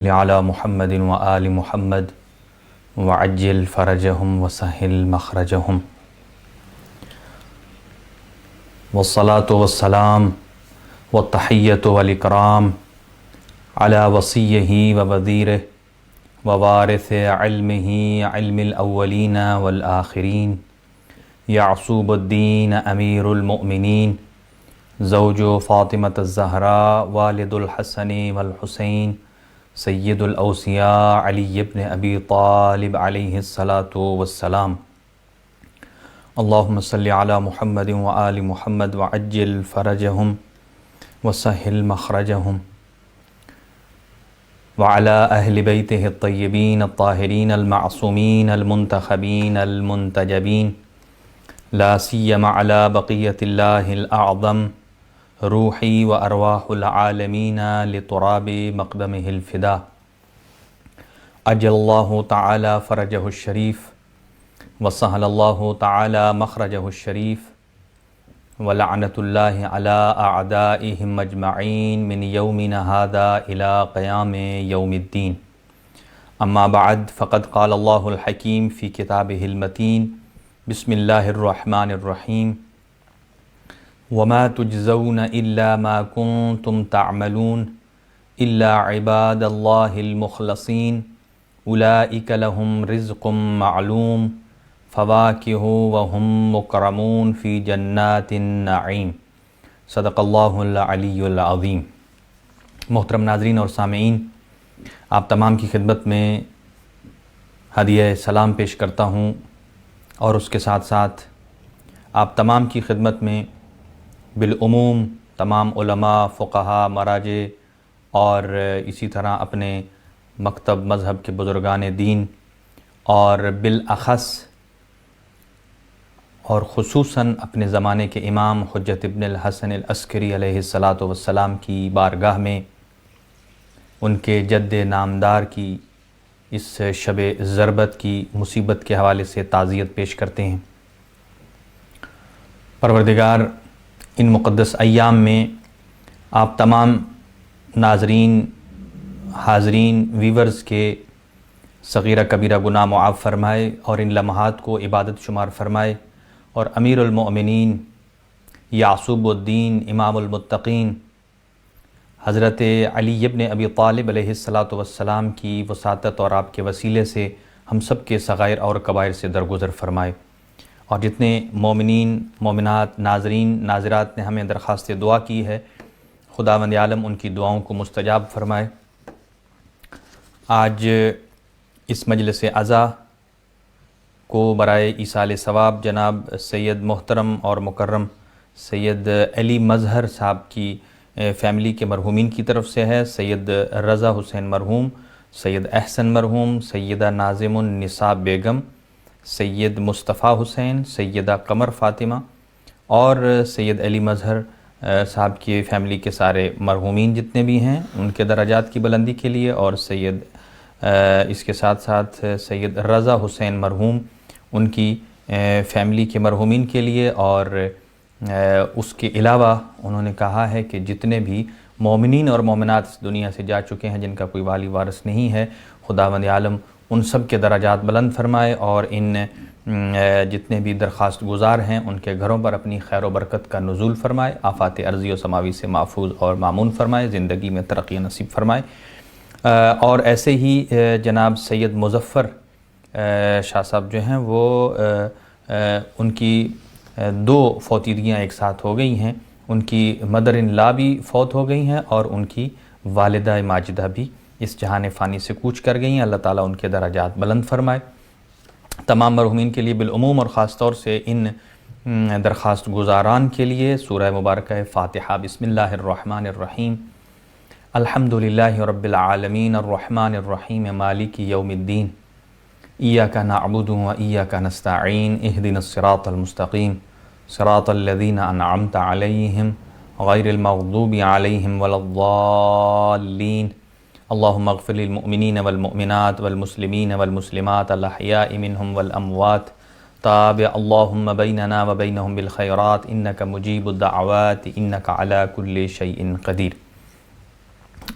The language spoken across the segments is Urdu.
علی محمد و آل محمد وعجل فرجهم وسهل مخرجهم والصلاة والسلام والتحیۃ والاکرام علی وصیہ ووزیرہ ووارث علمہ علم الاولین والآخرین یعصوب الدین امیر المؤمنین زوج فاطمۃ الزہراء والد الحسن والحسین سید الاوصیاء علی بن ابی طالب علیہ الصلاۃ والسلام اللہم صلی علی محمد و آل محمد وعجل فرجہم وسہل مخرجہم وعلی اہل بیتہ الطیبین الطاہرین المعصومین المنتخبین المنتجبین لا سیما علی بقیۃ اللہ الاعظم روحی و ارواح العالمین لتراب مقدمہ الفدا عجل اللہ تعالی فرجہ الشریف وسہل اللہ تعالی مخرجہ الشریف ولعنۃ اللہ علی اعدائہم اجمعین من یومنا ھذا الی قیام یوم الدین اما بعد فقد قال اللہ الحکیم فی کتابہ المتین بسم اللہ الرحمن الرحیم وما تجزون الا ما کنتم تعملون الا عباد اللہ المخلصین اولئک لهم رزق معلوم فواکہ وہم مکرمون فی جنات النعیم صدق اللہ العلی العظیم۔ محترم ناظرین اور سامعین، آپ تمام کی خدمت میں ہدیہ سلام پیش کرتا ہوں اور اس کے ساتھ ساتھ آپ تمام کی خدمت میں بالعموم تمام علماء، فقہاء، مراجع اور اسی طرح اپنے مکتب مذہب کے بزرگان دین اور بالاخص اور خصوصاً اپنے زمانے کے امام حجت ابن الحسن العسکری علیہ الصلاۃ والسلام کی بارگاہ میں ان کے جد نامدار کی اس شب ضربت کی مصیبت کے حوالے سے تعزیت پیش کرتے ہیں۔ پروردگار ان مقدس ایام میں آپ تمام ناظرین، حاضرین، ویورز کے صغیرہ کبیرہ گناہ معاف فرمائے اور ان لمحات کو عبادت شمار فرمائے، اور امیر المؤمنین یعصوب الدین امام المتقین حضرت علی ابن ابی طالب علیہ الصلاۃ والسلام کی وساطت اور آپ کے وسیلے سے ہم سب کے صغائر اور کبائر سے درگزر فرمائے، اور جتنے مومنین، مومنات، ناظرین، ناظرات نے ہمیں درخواست دعا کی ہے، خداوند عالم ان کی دعاؤں کو مستجاب فرمائے۔ آج اس مجلس عزا کو برائے ایصال ثواب جناب سید محترم اور مکرم سید علی مظہر صاحب کی فیملی کے مرحومین کی طرف سے ہے۔ سید رضا حسین مرحوم، سید احسن مرحوم، سیدہ ناظم النساء بیگم، سید مصطفیٰ حسین، سیدہ قمر فاطمہ اور سید علی مظہر صاحب کی فیملی کے سارے مرحومین جتنے بھی ہیں ان کے درجات کی بلندی کے لیے، اور اس کے ساتھ ساتھ سید رضا حسین مرحوم ان کی فیملی کے مرحومین کے لیے، اور اس کے علاوہ انہوں نے کہا ہے کہ جتنے بھی مومنین اور مومنات اس دنیا سے جا چکے ہیں جن کا کوئی والی وارث نہیں ہے، خداوند عالم ان سب کے درجات بلند فرمائے، اور ان جتنے بھی درخواست گزار ہیں ان کے گھروں پر اپنی خیر و برکت کا نزول فرمائے، آفات ارضی و سماوی سے محفوظ اور مامون فرمائے، زندگی میں ترقی نصیب فرمائے۔ اور ایسے ہی جناب سید مظفر شاہ صاحب جو ہیں وہ ان کی دو فوتیدگیاں ایک ساتھ ہو گئی ہیں، ان کی مدر ان لا بھی فوت ہو گئی ہیں اور ان کی والدہ ماجدہ بھی اس جہان فانی سے کوچ کر گئی ہیں۔ اللہ تعالیٰ ان کے درجات بلند فرمائے۔ تمام مرحومین کے لیے بالعموم اور خاص طور سے ان درخواست گزاران کے لیے سورہ مبارکہ فاتحہ۔ بسم اللہ الرحمن الرحیم، الحمد للہ رب العالمین الرحمن الرحیم مالک یوم الدین، ایاک نعبد و ایاک نستعین، اہدنا الصراط المستقیم، صراط الذین انعمت علیہم غیر المغضوب علیہم ولا الضالین، اللہم اغفر للمؤمنین والمؤمنات والمسلمین والمسلمات الاحیاء منہم والاموات، تابع اللہم بیننا وبینہم بالخیرات انک مجیب الدعوات انک علی کل شیء قدیر۔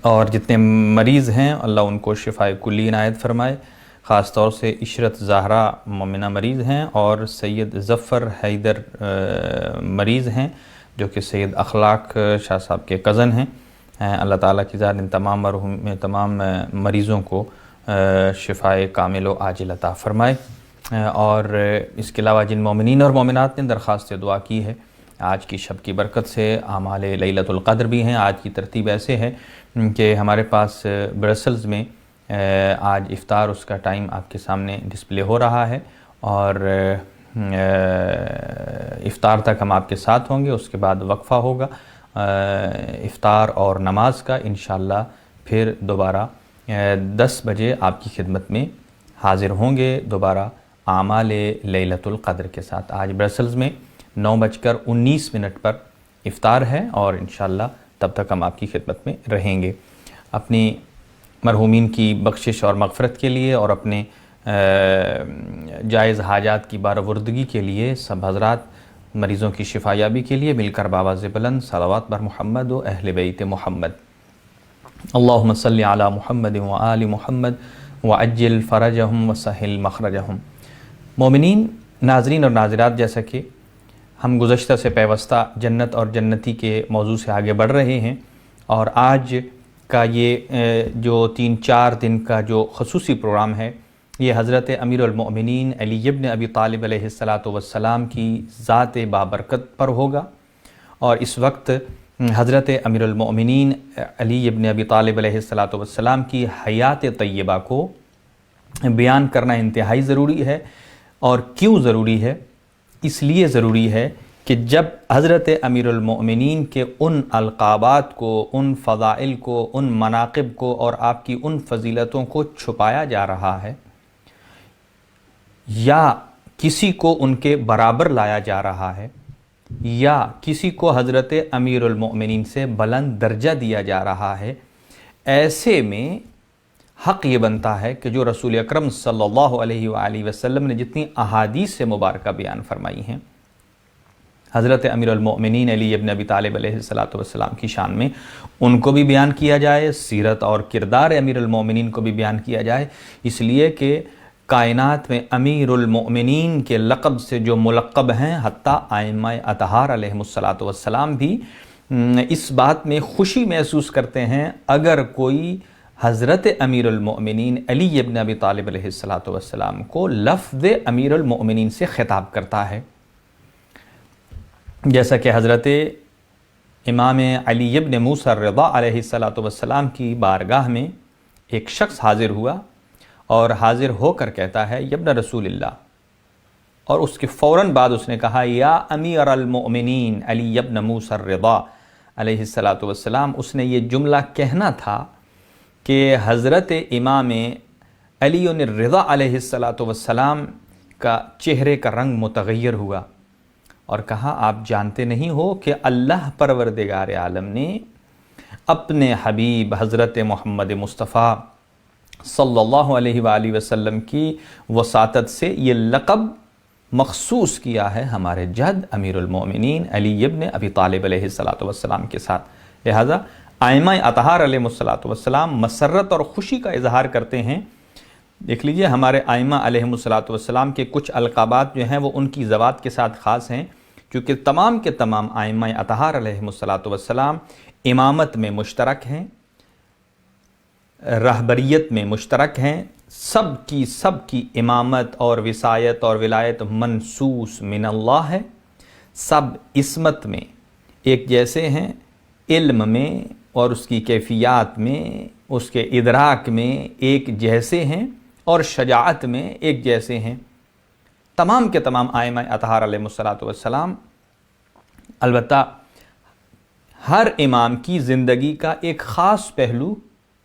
اور جتنے مریض ہیں اللہ ان کو شفائے کلی عنایت فرمائے، خاص طور سے عشرت زہرا مومنہ مریض ہیں، اور سید ظفر حیدر مریض ہیں جو کہ سید اخلاق شاہ صاحب کے کزن ہیں۔ اللہ تعالیٰ کی ذات ان تمام مریضوں کو شفائے کامل و عاجل عطا فرمائے۔ اور اس کے علاوہ جن مومنین اور مومنات نے درخواست دعا کی ہے، آج کی شب کی برکت سے اعمال لیلۃ القدر بھی ہیں۔ آج کی ترتیب ایسے ہے کہ ہمارے پاس برسلز میں آج افطار، اس کا ٹائم آپ کے سامنے ڈسپلے ہو رہا ہے، اور افطار تک ہم آپ کے ساتھ ہوں گے، اس کے بعد وقفہ ہوگا افطار اور نماز کا، انشاءاللہ پھر دوبارہ 10 بجے آپ کی خدمت میں حاضر ہوں گے دوبارہ اعمال لیلۃ القدر کے ساتھ۔ آج برسلز میں 9:19 پر افطار ہے، اور انشاءاللہ تب تک ہم آپ کی خدمت میں رہیں گے۔ اپنی مرحومین کی بخشش اور مغفرت کے لیے اور اپنے جائز حاجات کی بارآوردگی کے لیے سب حضرات مریضوں کی شفا یابی کے لیے مل کر بآواز بلند صلوات بر محمد و اہل بیت محمد۔ اللہم صلی علی محمد و آل محمد وعجل فرجہم وسہل مخرجہم۔ مومنین، ناظرین اور ناظرات، جیسا کہ ہم گزشتہ سے پیوستہ جنت اور جنتی کے موضوع سے آگے بڑھ رہے ہیں، اور آج کا یہ جو 3-4 دن کا جو خصوصی پروگرام ہے، یہ حضرت امیر المؤمنین علی ابن ابی طالب علیہ السلام کی ذات بابرکت پر ہوگا۔ اور اس وقت حضرت امیر المؤمنین علی ابن ابی طالب علیہ السلام کی حیات طیبہ کو بیان کرنا انتہائی ضروری ہے۔ اور کیوں ضروری ہے؟ اس لیے ضروری ہے کہ جب حضرت امیر المؤمنین کے ان القابات کو، ان فضائل کو، ان مناقب کو اور آپ کی ان فضیلتوں کو چھپایا جا رہا ہے، یا کسی کو ان کے برابر لایا جا رہا ہے، یا کسی کو حضرت امیر المؤمنین سے بلند درجہ دیا جا رہا ہے، ایسے میں حق یہ بنتا ہے کہ جو رسول اکرم صلی اللہ علیہ وآلہ وسلم نے جتنی احادیث سے مبارکہ بیان فرمائی ہیں حضرت امیر المؤمنین علی ابن ابی طالب علیہ السلام کی شان میں، ان کو بھی بیان کیا جائے، سیرت اور کردار امیر المؤمنین کو بھی بیان کیا جائے، اس لیے کہ کائنات میں امیر المؤمنین کے لقب سے جو ملقب ہیں، حتیٰ ائمہ اطہار علیہم السلام بھی اس بات میں خوشی محسوس کرتے ہیں اگر کوئی حضرت امیر المؤمنین علی ابن ابی طالب علیہ السلام کو لفظ امیر المؤمنین سے خطاب کرتا ہے۔ جیسا کہ حضرت امام علی ابن موسیٰ الرضا علیہ السلام کی بارگاہ میں ایک شخص حاضر ہوا، اور حاضر ہو کر کہتا ہے یا ابن رسول اللہ، اور اس کے فوراً بعد اس نے کہا یا امیر المؤمنین علی ابن موسیٰ الرضا علیہ السلام۔ اس نے یہ جملہ کہنا تھا کہ حضرت امام علی الرضا علیہ السلام کا چہرے کا رنگ متغیر ہوا، اور کہا آپ جانتے نہیں ہو کہ اللہ پروردگار عالم نے اپنے حبیب حضرت محمد مصطفیٰ صلی اللہ علیہ وآلہ وسلم کی وساطت سے یہ لقب مخصوص کیا ہے ہمارے جد امیر المؤمنین علی ابن ابی طالب علیہ السلام کے ساتھ۔ لہذا ائمہ اطہار علیہ السلام مسرت اور خوشی کا اظہار کرتے ہیں۔ دیکھ لیجئے ہمارے ائمہ علیہ السلام کے کچھ القابات جو ہیں وہ ان کی ذوات کے ساتھ خاص ہیں، کیونکہ تمام کے تمام ائمہ اطہار علیہ السلام امامت میں مشترک ہیں، رہبریت میں مشترک ہیں، سب کی امامت اور وصایت اور ولایت منصوص من اللہ ہے، سب عصمت میں ایک جیسے ہیں، علم میں اور اس کی کیفیات میں، اس کے ادراک میں ایک جیسے ہیں، اور شجاعت میں ایک جیسے ہیں، تمام کے تمام ائمہ اطہار علیہ السلام۔ البتہ ہر امام کی زندگی کا ایک خاص پہلو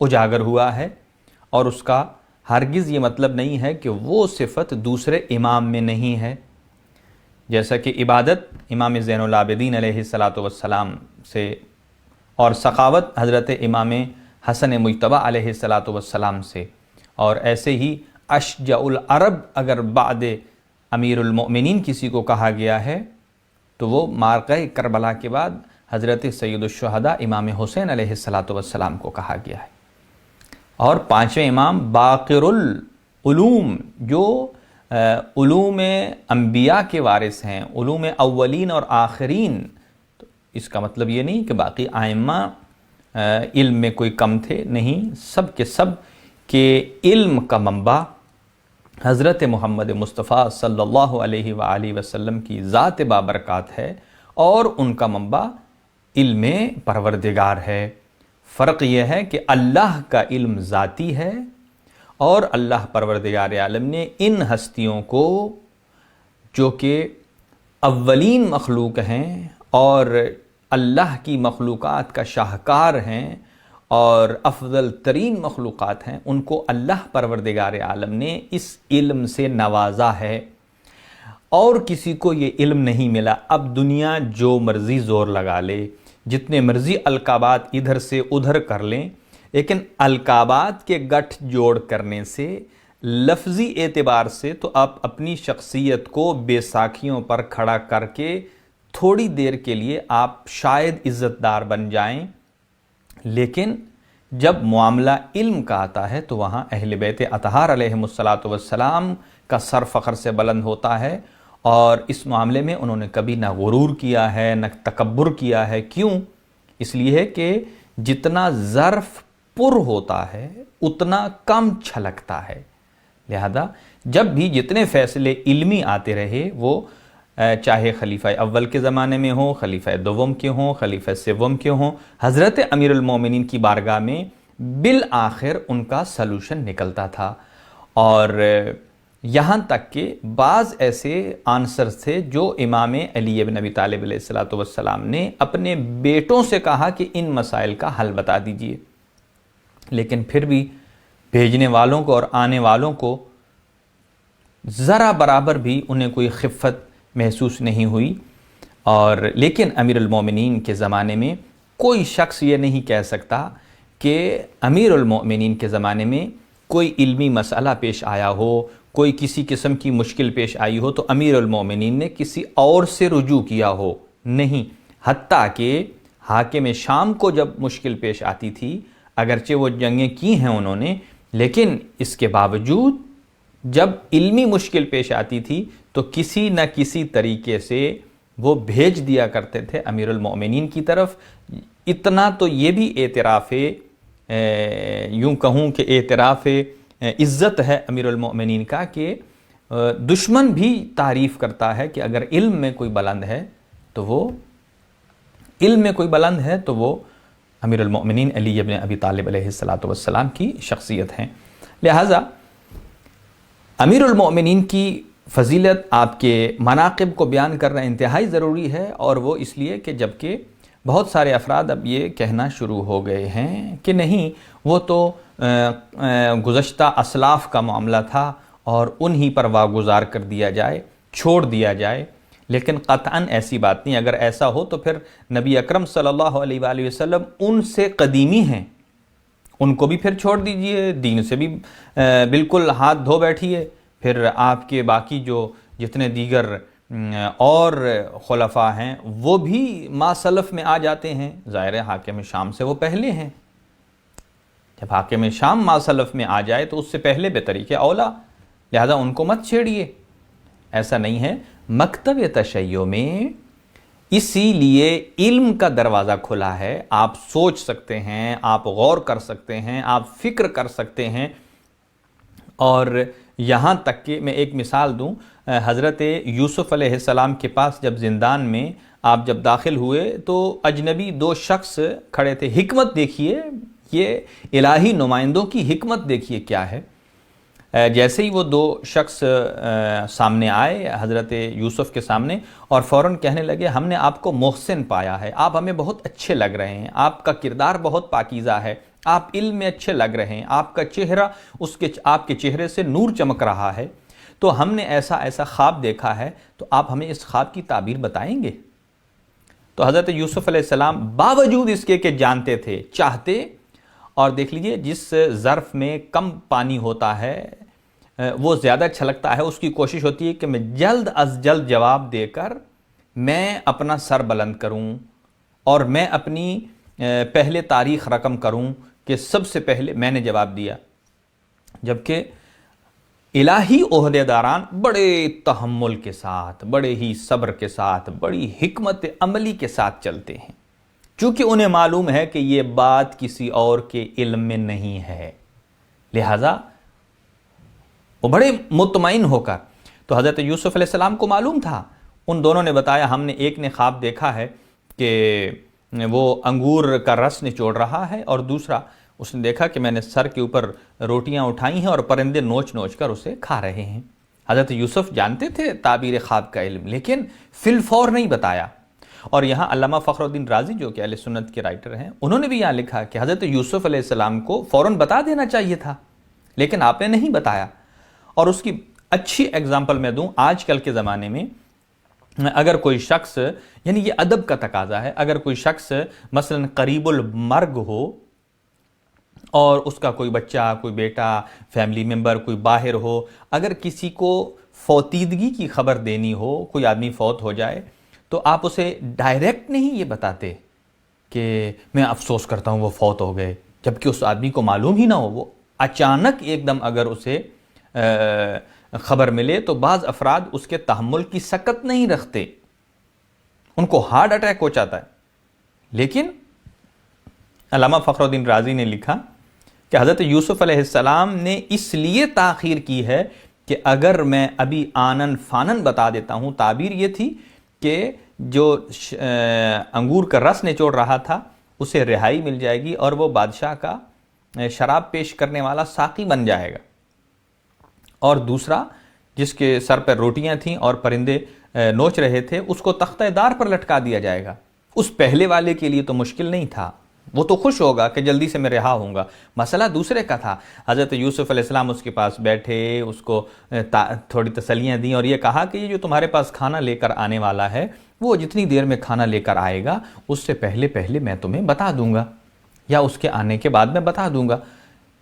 اجاگر ہوا ہے، اور اس کا ہرگز یہ مطلب نہیں ہے کہ وہ صفت دوسرے امام میں نہیں ہے۔ جیسا کہ عبادت امام زین العابدین علیہ السلام سے، اور سخاوت حضرت امام حسن مجتبی علیہ السلام سے، اور ایسے ہی اشجع العرب اگر بعد امیر المؤمنین کسی کو کہا گیا ہے تو وہ مارکہ کربلا کے بعد حضرت سید الشہداء امام حسین علیہ الصلاۃ والسلام کو کہا گیا ہے۔ اور پانچویں امام باقر العلوم، جو علوم انبیاء کے وارث ہیں، علوم اولین اور آخرین۔ تو اس کا مطلب یہ نہیں کہ باقی ائمہ علم میں کوئی کم تھے، نہیں، سب کے سب کے علم کا منبع حضرت محمد مصطفیٰ صلی اللہ علیہ وآلہ وسلم کی ذات بابرکات ہے، اور ان کا منبع علم پروردگار ہے۔ فرق یہ ہے کہ اللہ کا علم ذاتی ہے، اور اللہ پروردگار عالم نے ان ہستیوں کو جو کہ اولین مخلوق ہیں اور اللہ کی مخلوقات کا شاہکار ہیں اور افضل ترین مخلوقات ہیں، ان کو اللہ پروردگار عالم نے اس علم سے نوازا ہے، اور کسی کو یہ علم نہیں ملا۔ اب دنیا جو مرضی زور لگا لے، جتنے مرضی القابات ادھر سے ادھر کر لیں، لیکن القابات کے گٹھ جوڑ کرنے سے، لفظی اعتبار سے تو آپ اپنی شخصیت کو بے ساکھیوں پر کھڑا کر کے تھوڑی دیر کے لیے آپ شاید عزت دار بن جائیں، لیکن جب معاملہ علم کا آتا ہے تو وہاں اہل بیت اطہار علیہم الصلاۃ والسلام کا سر فخر سے بلند ہوتا ہے، اور اس معاملے میں انہوں نے کبھی نہ غرور کیا ہے نہ تکبر کیا ہے۔ کیوں؟ اس لیے کہ جتنا ظرف پر ہوتا ہے اتنا کم چھلکتا ہے، لہذا جب بھی جتنے فیصلے علمی آتے رہے، وہ چاہے خلیفہ اول کے زمانے میں ہوں، خلیفہ دوم کے ہوں، خلیفہ سوم کے ہوں، حضرت امیر المومنین کی بارگاہ میں بالآخر ان کا سلوشن نکلتا تھا۔ اور یہاں تک کہ بعض ایسے آنسر تھے جو امام علی بن ابی طالب علیہ الصلوۃ والسلام نے اپنے بیٹوں سے کہا کہ ان مسائل کا حل بتا دیجئے، لیکن پھر بھی بھیجنے والوں کو اور آنے والوں کو ذرا برابر بھی انہیں کوئی خفت محسوس نہیں ہوئی۔ اور لیکن امیر المومنین کے زمانے میں کوئی شخص یہ نہیں کہہ سکتا کہ امیر المومنین کے زمانے میں کوئی علمی مسئلہ پیش آیا ہو، کوئی کسی قسم کی مشکل پیش آئی ہو تو امیر المومنین نے کسی اور سے رجوع کیا ہو، نہیں۔ حتیٰ کہ حاکم شام کو جب مشکل پیش آتی تھی، اگرچہ وہ جنگیں کی ہیں انہوں نے، لیکن اس کے باوجود جب علمی مشکل پیش آتی تھی تو کسی نہ کسی طریقے سے وہ بھیج دیا کرتے تھے امیر المومنین کی طرف۔ اتنا تو یہ بھی اعتراف یوں کہوں کہ اعتراف عزت ہے امیر المومنین کا کہ دشمن بھی تعریف کرتا ہے کہ اگر علم میں کوئی بلند ہے تو وہ امیر المومنین علی بن ابی طالب علیہ الصلوۃ والسلام کی شخصیت ہیں۔ لہٰذا امیر المومنین کی فضیلت، آپ کے مناقب کو بیان کرنا انتہائی ضروری ہے، اور وہ اس لیے کہ جبکہ بہت سارے افراد اب یہ کہنا شروع ہو گئے ہیں کہ نہیں، وہ تو گزشتہ اسلاف کا معاملہ تھا اور انہی پر واگزار کر دیا جائے، چھوڑ دیا جائے، لیکن قطعاً ایسی بات نہیں۔ اگر ایسا ہو تو پھر نبی اکرم صلی اللہ علیہ وآلہ وسلم ان سے قدیمی ہیں، ان کو بھی پھر چھوڑ دیجئے، دین سے بھی بالکل ہاتھ دھو بیٹھیے، پھر آپ کے باقی جو جتنے دیگر اور خلفاء ہیں وہ بھی ما سلف میں آ جاتے ہیں۔ ظاہر حاکم شام سے وہ پہلے ہیں، جب حاکم شام ما سلف میں آ جائے تو اس سے پہلے بطریق اولا، لہذا ان کو مت چھیڑیے۔ ایسا نہیں ہے۔ مکتب تشیع میں اسی لیے علم کا دروازہ کھلا ہے، آپ سوچ سکتے ہیں، آپ غور کر سکتے ہیں، آپ فکر کر سکتے ہیں، اور یہاں تک کہ میں ایک مثال دوں، حضرت یوسف علیہ السلام کے پاس جب زندان میں آپ جب داخل ہوئے تو اجنبی دو شخص کھڑے تھے۔ حکمت دیکھیے، یہ الہی نمائندوں کی حکمت دیکھیے کیا ہے۔ جیسے ہی وہ دو شخص سامنے آئے حضرت یوسف کے سامنے، اور فوراً کہنے لگے ہم نے آپ کو محسن پایا ہے، آپ ہمیں بہت اچھے لگ رہے ہیں، آپ کا کردار بہت پاکیزہ ہے، آپ علم میں اچھے لگ رہے ہیں، آپ کا چہرہ آپ کے چہرے سے نور چمک رہا ہے، تو ہم نے ایسا خواب دیکھا ہے، تو آپ ہمیں اس خواب کی تعبیر بتائیں گے؟ تو حضرت یوسف علیہ السلام باوجود اس کے کہ جانتے تھے، چاہتے، اور دیکھ لیجئے جس ظرف میں کم پانی ہوتا ہے وہ زیادہ چھلکتا ہے، اس کی کوشش ہوتی ہے کہ میں جلد از جلد جواب دے کر میں اپنا سر بلند کروں، اور میں اپنی پہلے تاریخ رقم کروں کہ سب سے پہلے میں نے جواب دیا، جبکہ الہی عہدیداران بڑے تحمل کے ساتھ، بڑے ہی صبر کے ساتھ، بڑی حکمت عملی کے ساتھ چلتے ہیں، چونکہ انہیں معلوم ہے کہ یہ بات کسی اور کے علم میں نہیں ہے، لہذا وہ بڑے مطمئن ہو کر، تو حضرت یوسف علیہ السلام کو معلوم تھا، ان دونوں نے بتایا ہم نے ایک نے خواب دیکھا ہے کہ وہ انگور کا رس نچوڑ رہا ہے، اور دوسرا اس نے دیکھا کہ میں نے سر کے اوپر روٹیاں اٹھائی ہیں اور پرندے نوچ نوچ کر اسے کھا رہے ہیں۔ حضرت یوسف جانتے تھے تعبیر خواب کا علم، لیکن فی الفور نہیں بتایا۔ اور یہاں علامہ فخر الدین رازی جو کہ اہل سنت کے رائٹر ہیں، انہوں نے بھی یہاں لکھا کہ حضرت یوسف علیہ السلام کو فوراً بتا دینا چاہیے تھا، لیکن آپ نے نہیں بتایا۔ اور اس کی اچھی ایگزامپل میں دوں، آج کل کے زمانے میں اگر کوئی شخص، یعنی یہ ادب کا تقاضا ہے، اگر کوئی شخص مثلا قریب المرگ ہو اور اس کا کوئی بچہ، کوئی بیٹا، فیملی ممبر کوئی باہر ہو، اگر کسی کو فوتیدگی کی خبر دینی ہو، کوئی آدمی فوت ہو جائے، تو آپ اسے ڈائریکٹ نہیں یہ بتاتے کہ میں افسوس کرتا ہوں وہ فوت ہو گئے، جبکہ اس آدمی کو معلوم ہی نہ ہو۔ وہ اچانک ایک دم اگر اسے خبر ملے تو بعض افراد اس کے تحمل کی سکت نہیں رکھتے، ان کو ہارٹ اٹیک ہو جاتا ہے۔ لیکن علامہ فخر الدین رازی نے لکھا کہ حضرت یوسف علیہ السلام نے اس لیے تاخیر کی ہے کہ اگر میں ابھی آنن فانن بتا دیتا ہوں، تعبیر یہ تھی کہ جو انگور کا رس نچوڑ رہا تھا اسے رہائی مل جائے گی اور وہ بادشاہ کا شراب پیش کرنے والا ساقی بن جائے گا، اور دوسرا جس کے سر پر روٹیاں تھیں اور پرندے نوچ رہے تھے اس کو تختہ دار پر لٹکا دیا جائے گا۔ اس پہلے والے کے لیے تو مشکل نہیں تھا، وہ تو خوش ہوگا کہ جلدی سے میں رہا ہوں گا، مسئلہ دوسرے کا تھا۔ حضرت یوسف علیہ السلام اس کے پاس بیٹھے، اس کو تھوڑی تسلیاں دیں اور یہ کہا کہ یہ جو تمہارے پاس کھانا لے کر آنے والا ہے وہ جتنی دیر میں کھانا لے کر آئے گا اس سے پہلے پہلے میں تمہیں بتا دوں گا، یا اس کے آنے کے بعد میں بتا دوں گا۔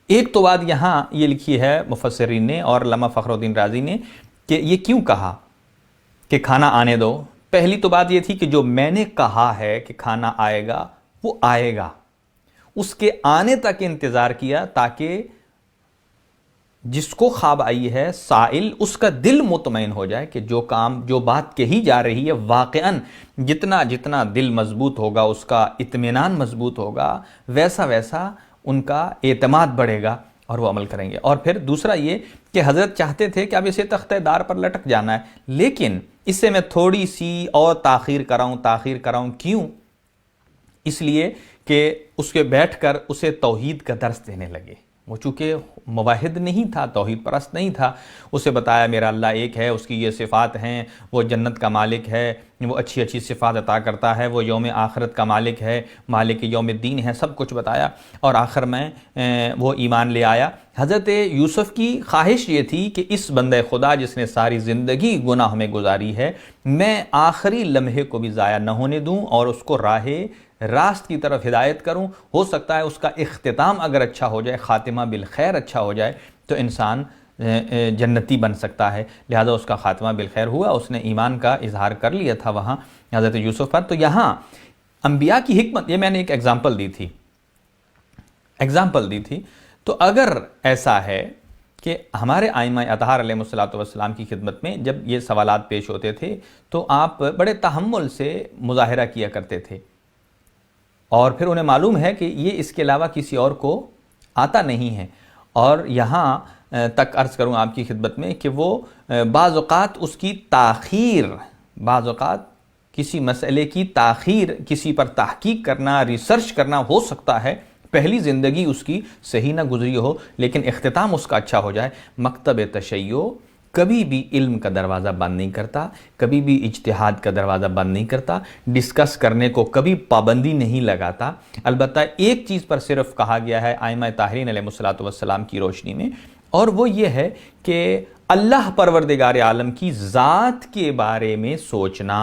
ایک تو بات یہاں یہ لکھی ہے مفسرین نے اور علامہ فخر الدین رازی نے کہ یہ کیوں کہا کہ کھانا آنے دو۔ پہلی تو بات یہ تھی کہ جو میں نے کہا ہے کہ کھانا آئے گا وہ آئے گا، اس کے آنے تک انتظار کیا تاکہ جس کو خواب آئی ہے سائل، اس کا دل مطمئن ہو جائے کہ جو کام، جو بات کہی جا رہی ہے واقعاً جتنا دل مضبوط ہوگا، اس کا اطمینان مضبوط ہوگا، ویسا ویسا ان کا اعتماد بڑھے گا اور وہ عمل کریں گے۔ اور پھر دوسرا یہ کہ حضرت چاہتے تھے کہ اب اسے تختہ دار پر لٹک جانا ہے، لیکن اس سے میں تھوڑی سی اور تاخیر کراؤں۔ کیوں؟ اس لیے کہ اس کے بیٹھ کر اسے توحید کا درس دینے لگے۔ وہ چونکہ موحد نہیں تھا، توحید پرست نہیں تھا، اسے بتایا میرا اللہ ایک ہے، اس کی یہ صفات ہیں، وہ جنت کا مالک ہے، وہ اچھی اچھی صفات عطا کرتا ہے، وہ یوم آخرت کا مالک ہے، مالک یوم الدین ہے، سب کچھ بتایا، اور آخر میں وہ ایمان لے آیا۔ حضرت یوسف کی خواہش یہ تھی کہ اس بندہ خدا جس نے ساری زندگی گناہ میں گزاری ہے، میں آخری لمحے کو بھی ضائع نہ ہونے دوں اور اس کو راہ راست کی طرف ہدایت کروں۔ ہو سکتا ہے اس کا اختتام اگر اچھا ہو جائے، خاتمہ بالخیر اچھا ہو جائے تو انسان جنتی بن سکتا ہے، لہذا اس کا خاتمہ بالخیر ہوا، اس نے ایمان کا اظہار کر لیا تھا وہاں حضرت یوسف پر۔ تو یہاں انبیاء کی حکمت، یہ میں نے ایک ایگزامپل دی تھی، تو اگر ایسا ہے کہ ہمارے ائمہ اطہار علیہ الصلوۃ والسلام کی خدمت میں جب یہ سوالات پیش ہوتے تھے تو آپ بڑے تحمل سے مظاہرہ کیا کرتے تھے، اور پھر انہیں معلوم ہے کہ یہ اس کے علاوہ کسی اور کو آتا نہیں ہے۔ اور یہاں تک عرض کروں آپ کی خدمت میں کہ وہ بعض اوقات اس کی تاخیر، بعض اوقات کسی مسئلے کی تاخیر، کسی پر تحقیق کرنا، ریسرچ کرنا، ہو سکتا ہے پہلی زندگی اس کی صحیح نہ گزری ہو لیکن اختتام اس کا اچھا ہو جائے۔ مکتب تشیع کبھی بھی علم کا دروازہ بند نہیں کرتا، کبھی بھی اجتہاد کا دروازہ بند نہیں کرتا، ڈسکس کرنے کو کبھی پابندی نہیں لگاتا۔ البتہ ایک چیز پر صرف کہا گیا ہے ائمہ طاہرین علیہ الصلوۃ والسلام کی روشنی میں، اور وہ یہ ہے کہ اللہ پروردگار عالم کی ذات کے بارے میں سوچنا۔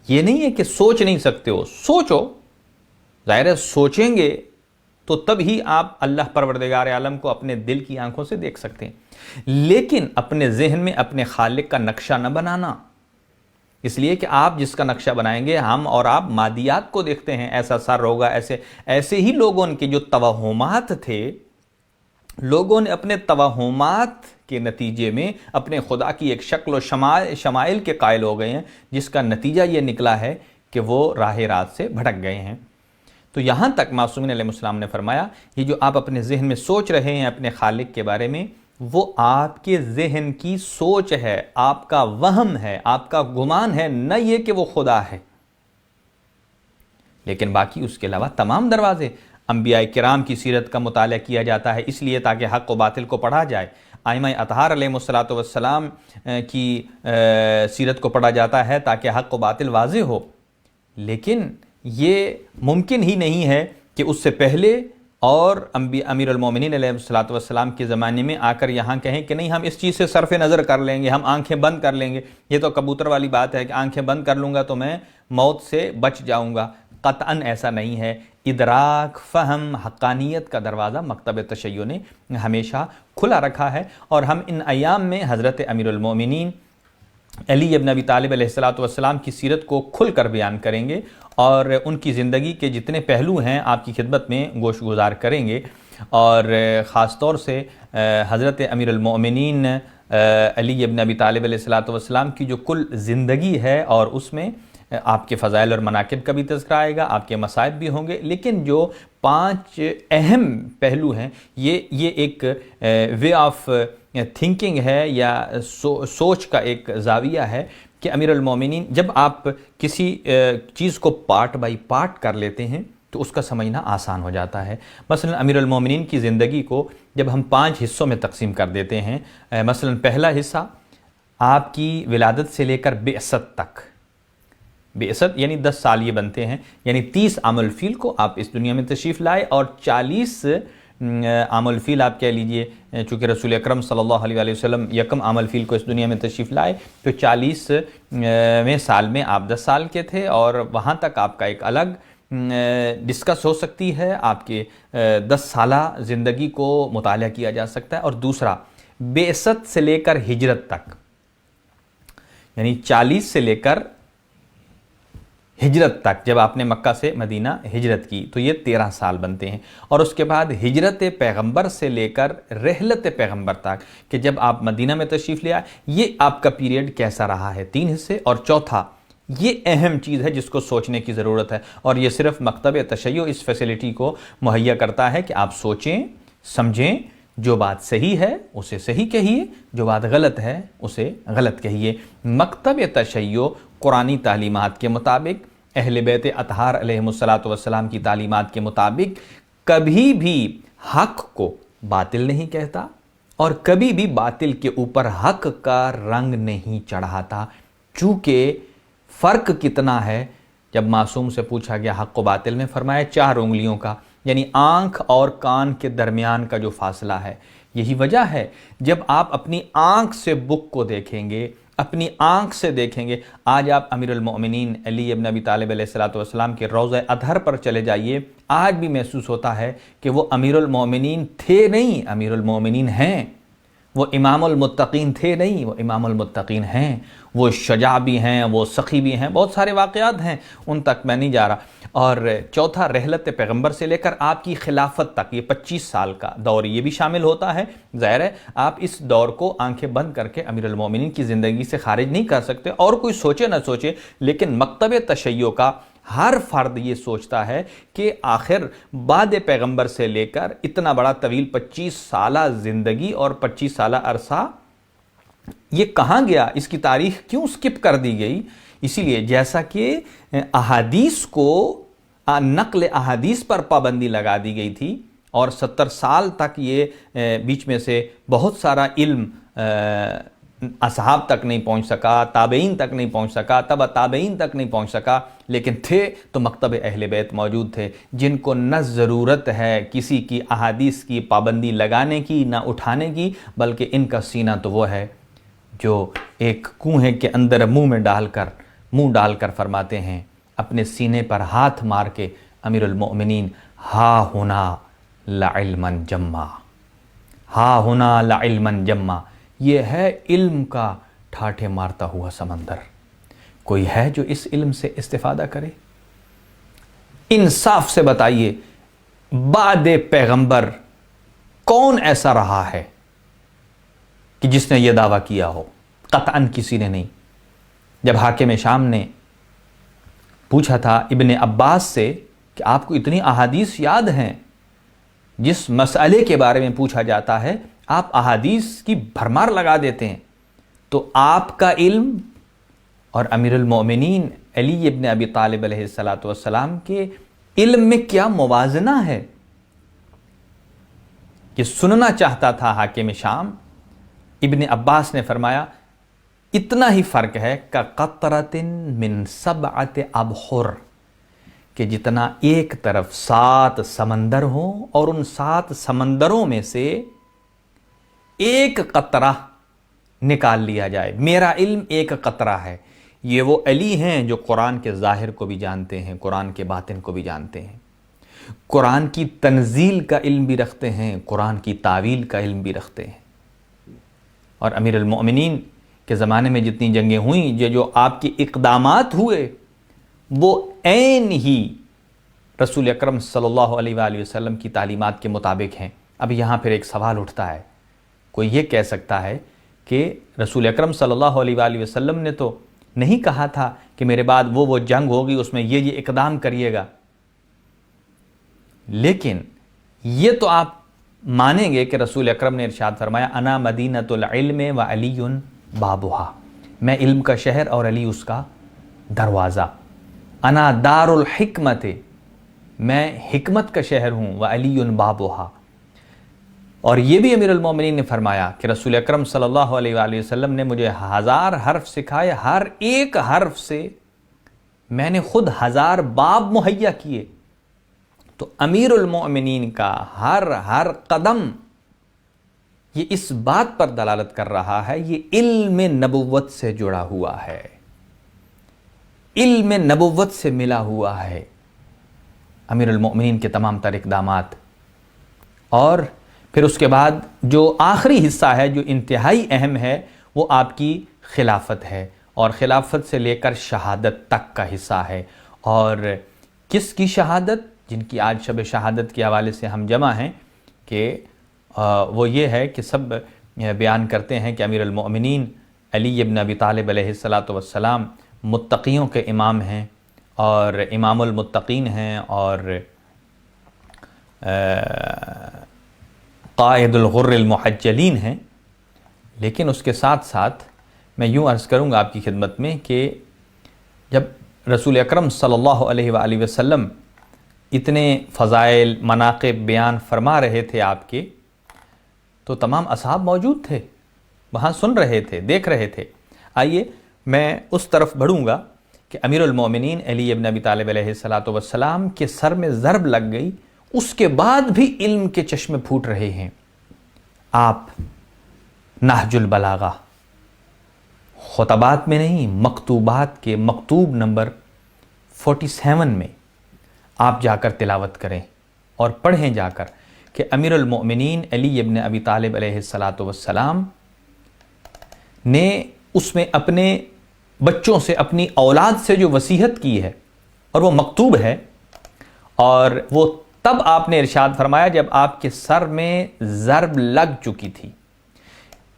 یہ نہیں ہے کہ سوچ نہیں سکتے ہو، سوچو، ظاہر ہے سوچیں گے تو تب ہی آپ اللہ پروردگار عالم کو اپنے دل کی آنکھوں سے دیکھ سکتے ہیں، لیکن اپنے ذہن میں اپنے خالق کا نقشہ نہ بنانا، اس لیے کہ آپ جس کا نقشہ بنائیں گے، ہم اور آپ مادیات کو دیکھتے ہیں، ایسا سر ہوگا، ایسے ہی لوگوں کے جو توہمات تھے، لوگوں نے اپنے توہمات کے نتیجے میں اپنے خدا کی ایک شکل و شمائل کے قائل ہو گئے ہیں، جس کا نتیجہ یہ نکلا ہے کہ وہ راہ راست سے بھٹک گئے ہیں۔ تو یہاں تک معصومین علیہ السلام نے فرمایا، یہ جو آپ اپنے ذہن میں سوچ رہے ہیں اپنے خالق کے بارے میں، وہ آپ کے ذہن کی سوچ ہے، آپ کا وہم ہے، آپ کا گمان ہے، نہ یہ کہ وہ خدا ہے۔ لیکن باقی اس کے علاوہ تمام دروازے، انبیاء کرام کی سیرت کا مطالعہ کیا جاتا ہے اس لیے تاکہ حق و باطل کو پڑھا جائے، ائمہ اطہار علیہ السلام کی سیرت کو پڑھا جاتا ہے تاکہ حق و باطل واضح ہو، لیکن یہ ممکن ہی نہیں ہے کہ اس سے پہلے اور امیر المومنین علیہ السلام کے زمانے میں آ کر یہاں کہیں کہ نہیں ہم اس چیز سے صرف نظر کر لیں گے، ہم آنکھیں بند کر لیں گے۔ یہ تو کبوتر والی بات ہے کہ آنکھیں بند کر لوں گا تو میں موت سے بچ جاؤں گا۔ قطعاً ایسا نہیں ہے۔ ادراک، فہم، حقانیت کا دروازہ مکتب تشیع نے ہمیشہ کھلا رکھا ہے، اور ہم ان ایام میں حضرت امیر المومنین علی ابن ابی طالب علیہ السلام کی سیرت کو کھل کر بیان کریں گے، اور ان کی زندگی کے جتنے پہلو ہیں آپ کی خدمت میں گوش گزار کریں گے، اور خاص طور سے حضرت امیر المومنین علی ابن ابی طالب علیہ السلام کی جو کل زندگی ہے، اور اس میں آپ کے فضائل اور مناقب کا بھی تذکرہ آئے گا، آپ کے مصائب بھی ہوں گے، لیکن جو 5 اہم پہلو ہیں، یہ ایک وے آف تھنکنگ ہے یا سوچ کا ایک زاویہ ہے کہ امیر المومنین، جب آپ کسی چیز کو پارٹ بائی پارٹ کر لیتے ہیں تو اس کا سمجھنا آسان ہو جاتا ہے۔ مثلا امیر المومنین کی زندگی کو جب ہم 5 حصوں میں تقسیم کر دیتے ہیں، مثلا پہلا حصہ آپ کی ولادت سے لے کر بعثت تک، بعثت یعنی 10 سال یہ بنتے ہیں، یعنی 30 عام الفیل کو آپ اس دنیا میں تشریف لائے، اور 40 عام الفیل آپ کہہ لیجئے، چونکہ رسول اکرم صلی اللہ علیہ وآلہ وسلم یکم عام الفیل کو اس دنیا میں تشریف لائے، تو 40ویں سال میں آپ 10 سال کے تھے، اور وہاں تک آپ کا ایک الگ ڈسکس ہو سکتی ہے، آپ کے 10 سالہ زندگی کو مطالعہ کیا جا سکتا ہے۔ اور دوسرا، بعثت سے لے کر ہجرت تک، یعنی 40 سے لے کر ہجرت تک، جب آپ نے مکہ سے مدینہ ہجرت کی تو یہ 13 سال بنتے ہیں، اور اس کے بعد ہجرت پیغمبر سے لے کر رحلت پیغمبر تک کہ جب آپ مدینہ میں تشریف لے آئے، یہ آپ کا پیریڈ کیسا رہا ہے، 3 حصے۔ اور چوتھا، یہ اہم چیز ہے جس کو سوچنے کی ضرورت ہے، اور یہ صرف مکتب تشیع اس فیسلٹی کو مہیا کرتا ہے کہ آپ سوچیں، سمجھیں، جو بات صحیح ہے اسے صحیح کہیے، جو بات غلط ہے اسے غلط کہیے۔ مکتب تشیع قرآنی تعلیمات کے مطابق، اہل بیت اطہار علیہ السلام کی تعلیمات کے مطابق کبھی بھی حق کو باطل نہیں کہتا، اور کبھی بھی باطل کے اوپر حق کا رنگ نہیں چڑھاتا۔ چونکہ فرق کتنا ہے، جب معصوم سے پوچھا گیا حق و باطل میں، فرمایا 4 انگلیوں کا، یعنی آنکھ اور کان کے درمیان کا جو فاصلہ ہے۔ یہی وجہ ہے جب آپ اپنی آنکھ سے بک کو دیکھیں گے، اپنی آنکھ سے دیکھیں گے، آج آپ امیر المؤمنین علی ابن ابی طالب علیہ السلام کے روضہ اطہر پر چلے جائیے، آج بھی محسوس ہوتا ہے کہ وہ امیر المؤمنین تھے نہیں، امیر المؤمنین ہیں۔ وہ امام المتقین تھے نہیں، وہ امام المتقین ہیں۔ وہ شجاع بھی ہیں، وہ سخی بھی ہیں، بہت سارے واقعات ہیں، ان تک میں نہیں جا رہا۔ اور چوتھا، رحلت پیغمبر سے لے کر آپ کی خلافت تک، یہ 25 سال کا دور یہ بھی شامل ہوتا ہے۔ ظاہر ہے آپ اس دور کو آنکھیں بند کر کے امیر المومنین کی زندگی سے خارج نہیں کر سکتے، اور کوئی سوچے نہ سوچے، لیکن مکتب تشیع کا ہر فرد یہ سوچتا ہے کہ آخر بعد پیغمبر سے لے کر اتنا بڑا طویل 25 سالہ زندگی اور 25 سالہ عرصہ یہ کہاں گیا، اس کی تاریخ کیوں سکپ کر دی گئی؟ اسی لیے جیسا کہ احادیث کو، نقل احادیث پر پابندی لگا دی گئی تھی، اور 70 سال تک یہ بیچ میں سے بہت سارا علم اصحاب تک نہیں پہنچ سکا، تابعین تک نہیں پہنچ سکا، تبع تابعین تک نہیں پہنچ سکا، لیکن تھے تو مکتب اہل بیت موجود تھے، جن کو نہ ضرورت ہے کسی کی احادیث کی پابندی لگانے کی، نہ اٹھانے کی، بلکہ ان کا سینہ تو وہ ہے جو ایک کنویں کے اندر منہ ڈال کر فرماتے ہیں اپنے سینے پر ہاتھ مار کے، امیر المؤمنین ہا ہونا لعلما جما، ہا ہونا لعلما جما، یہ ہے علم کا ٹھاٹھے مارتا ہوا سمندر۔ کوئی ہے جو اس علم سے استفادہ کرے؟ انصاف سے بتائیے، بعد پیغمبر کون ایسا رہا ہے کہ جس نے یہ دعویٰ کیا ہو؟ قطعاً کسی نے نہیں۔ جب حاکم شام نے پوچھا تھا ابن عباس سے کہ آپ کو اتنی احادیث یاد ہیں، جس مسئلے کے بارے میں پوچھا جاتا ہے آپ احادیث کی بھرمار لگا دیتے ہیں، تو آپ کا علم اور امیر المؤمنین علی ابن ابی طالب علیہ السلام کے علم میں کیا موازنہ ہے؟ کہ سننا چاہتا تھا حاکم شام۔ ابن عباس نے فرمایا اتنا ہی فرق ہے کقطرۃ من سبعۃ ابحر، کہ جتنا ایک طرف 7 سمندر ہوں اور ان 7 سمندروں میں سے ایک قطرہ نکال لیا جائے۔ میرا علم ایک قطرہ ہے۔ یہ وہ علی ہیں جو قرآن کے ظاہر کو بھی جانتے ہیں، قرآن کے باطن کو بھی جانتے ہیں، قرآن کی تنزیل کا علم بھی رکھتے ہیں، قرآن کی تعویل کا علم بھی رکھتے ہیں۔ اور امیر المؤمنین کے زمانے میں جتنی جنگیں ہوئیں، یہ جو آپ کے اقدامات ہوئے، وہ عین ہی رسول اکرم صلی اللہ علیہ وآلہ وسلم کی تعلیمات کے مطابق ہیں۔ اب یہاں پھر ایک سوال اٹھتا ہے، کوئی یہ کہہ سکتا ہے کہ رسول اکرم صلی اللہ علیہ وآلہ وسلم نے تو نہیں کہا تھا کہ میرے بعد وہ جنگ ہوگی، اس میں یہ اقدام کریے گا۔ لیکن یہ تو آپ مانیں گے کہ رسول اکرم نے ارشاد فرمایا انا مدینۃ العلم و علی بابھا، میں علم کا شہر اور علی اس کا دروازہ۔ انا دار الحکمت، میں حکمت کا شہر ہوں، و علی بابھا۔ اور یہ بھی امیر المومنین نے فرمایا کہ رسول اکرم صلی اللہ علیہ وآلہ وسلم نے مجھے 1000 حرف سکھائے، ہر ایک حرف سے میں نے خود 1000 باب مہیا کیے۔ تو امیر المؤمنین کا ہر قدم یہ اس بات پر دلالت کر رہا ہے، یہ علم نبوت سے جڑا ہوا ہے، علم نبوت سے ملا ہوا ہے امیر المؤمنین کے تمام تر اقدامات۔ اور پھر اس کے بعد جو آخری حصہ ہے، جو انتہائی اہم ہے، وہ آپ کی خلافت ہے، اور خلافت سے لے کر شہادت تک کا حصہ ہے۔ اور کس کی شہادت؟ جن کی آج شب شہادت کے حوالے سے ہم جمع ہیں، کہ وہ یہ ہے کہ سب بیان کرتے ہیں کہ امیر المؤمنین علی ابن ابی طالب علیہ السلام متقیوں کے امام ہیں، اور امام المتقین ہیں، اور قائد الغر المحجلین ہیں۔ لیکن اس کے ساتھ ساتھ میں یوں عرض کروں گا آپ کی خدمت میں کہ جب رسول اکرم صلی اللہ علیہ وآلہ وسلم اتنے فضائل مناقب بیان فرما رہے تھے آپ کے، تو تمام اصحاب موجود تھے، وہاں سن رہے تھے، دیکھ رہے تھے۔ آئیے میں اس طرف بڑھوں گا کہ امیر المؤمنین علی ابن ابی طالب علیہ السلام کے سر میں ضرب لگ گئی، اس کے بعد بھی علم کے چشمے پھوٹ رہے ہیں۔ آپ نہج البلاغہ خطبات میں نہیں، مکتوبات کے مکتوب نمبر 47 میں آپ جا کر تلاوت کریں اور پڑھیں جا کر کہ امیر المؤمنین علی ابن ابی طالب علیہ السلام نے اس میں اپنے بچوں سے، اپنی اولاد سے جو وصیت کی ہے، اور وہ مکتوب ہے، اور وہ تب آپ نے ارشاد فرمایا جب آپ کے سر میں ضرب لگ چکی تھی۔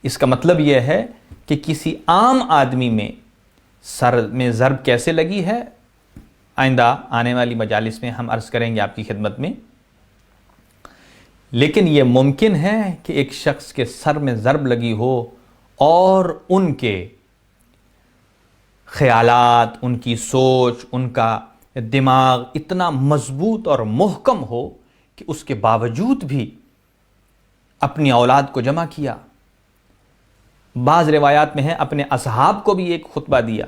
اس کا مطلب یہ ہے کہ کسی عام آدمی میں سر میں ضرب کیسے لگی ہے، آئندہ آنے والی مجالس میں ہم عرض کریں گے آپ کی خدمت میں۔ لیکن یہ ممکن ہے کہ ایک شخص کے سر میں ضرب لگی ہو اور ان کے خیالات، ان کی سوچ، ان کا دماغ اتنا مضبوط اور محکم ہو کہ اس کے باوجود بھی اپنی اولاد کو جمع کیا۔ بعض روایات میں ہے اپنے اصحاب کو بھی ایک خطبہ دیا،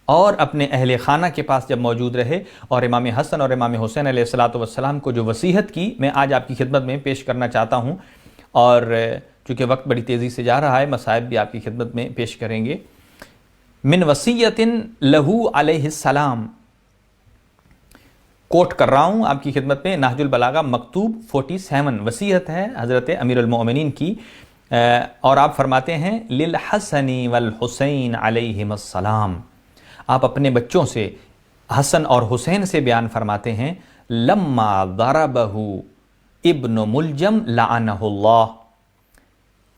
اور اپنے اہل خانہ کے پاس جب موجود رہے، اور امام حسن اور امام حسین علیہ السلام کو جو وصیت کی، میں آج آپ کی خدمت میں پیش کرنا چاہتا ہوں۔ اور چونکہ وقت بڑی تیزی سے جا رہا ہے، مصائب بھی آپ کی خدمت میں پیش کریں گے۔ من وصیت لہو علیہ السلام، کوٹ کر رہا ہوں آپ کی خدمت میں، نہج البلاغہ مکتوب 47، وصیت ہے حضرت امیر المؤمنین کی، اور آپ فرماتے ہیں للحسن والحسین علیہم السلام، آپ اپنے بچوں سے حسن اور حسین سے بیان فرماتے ہیں لما ضربہ ابن ملجم لعنہ اللہ.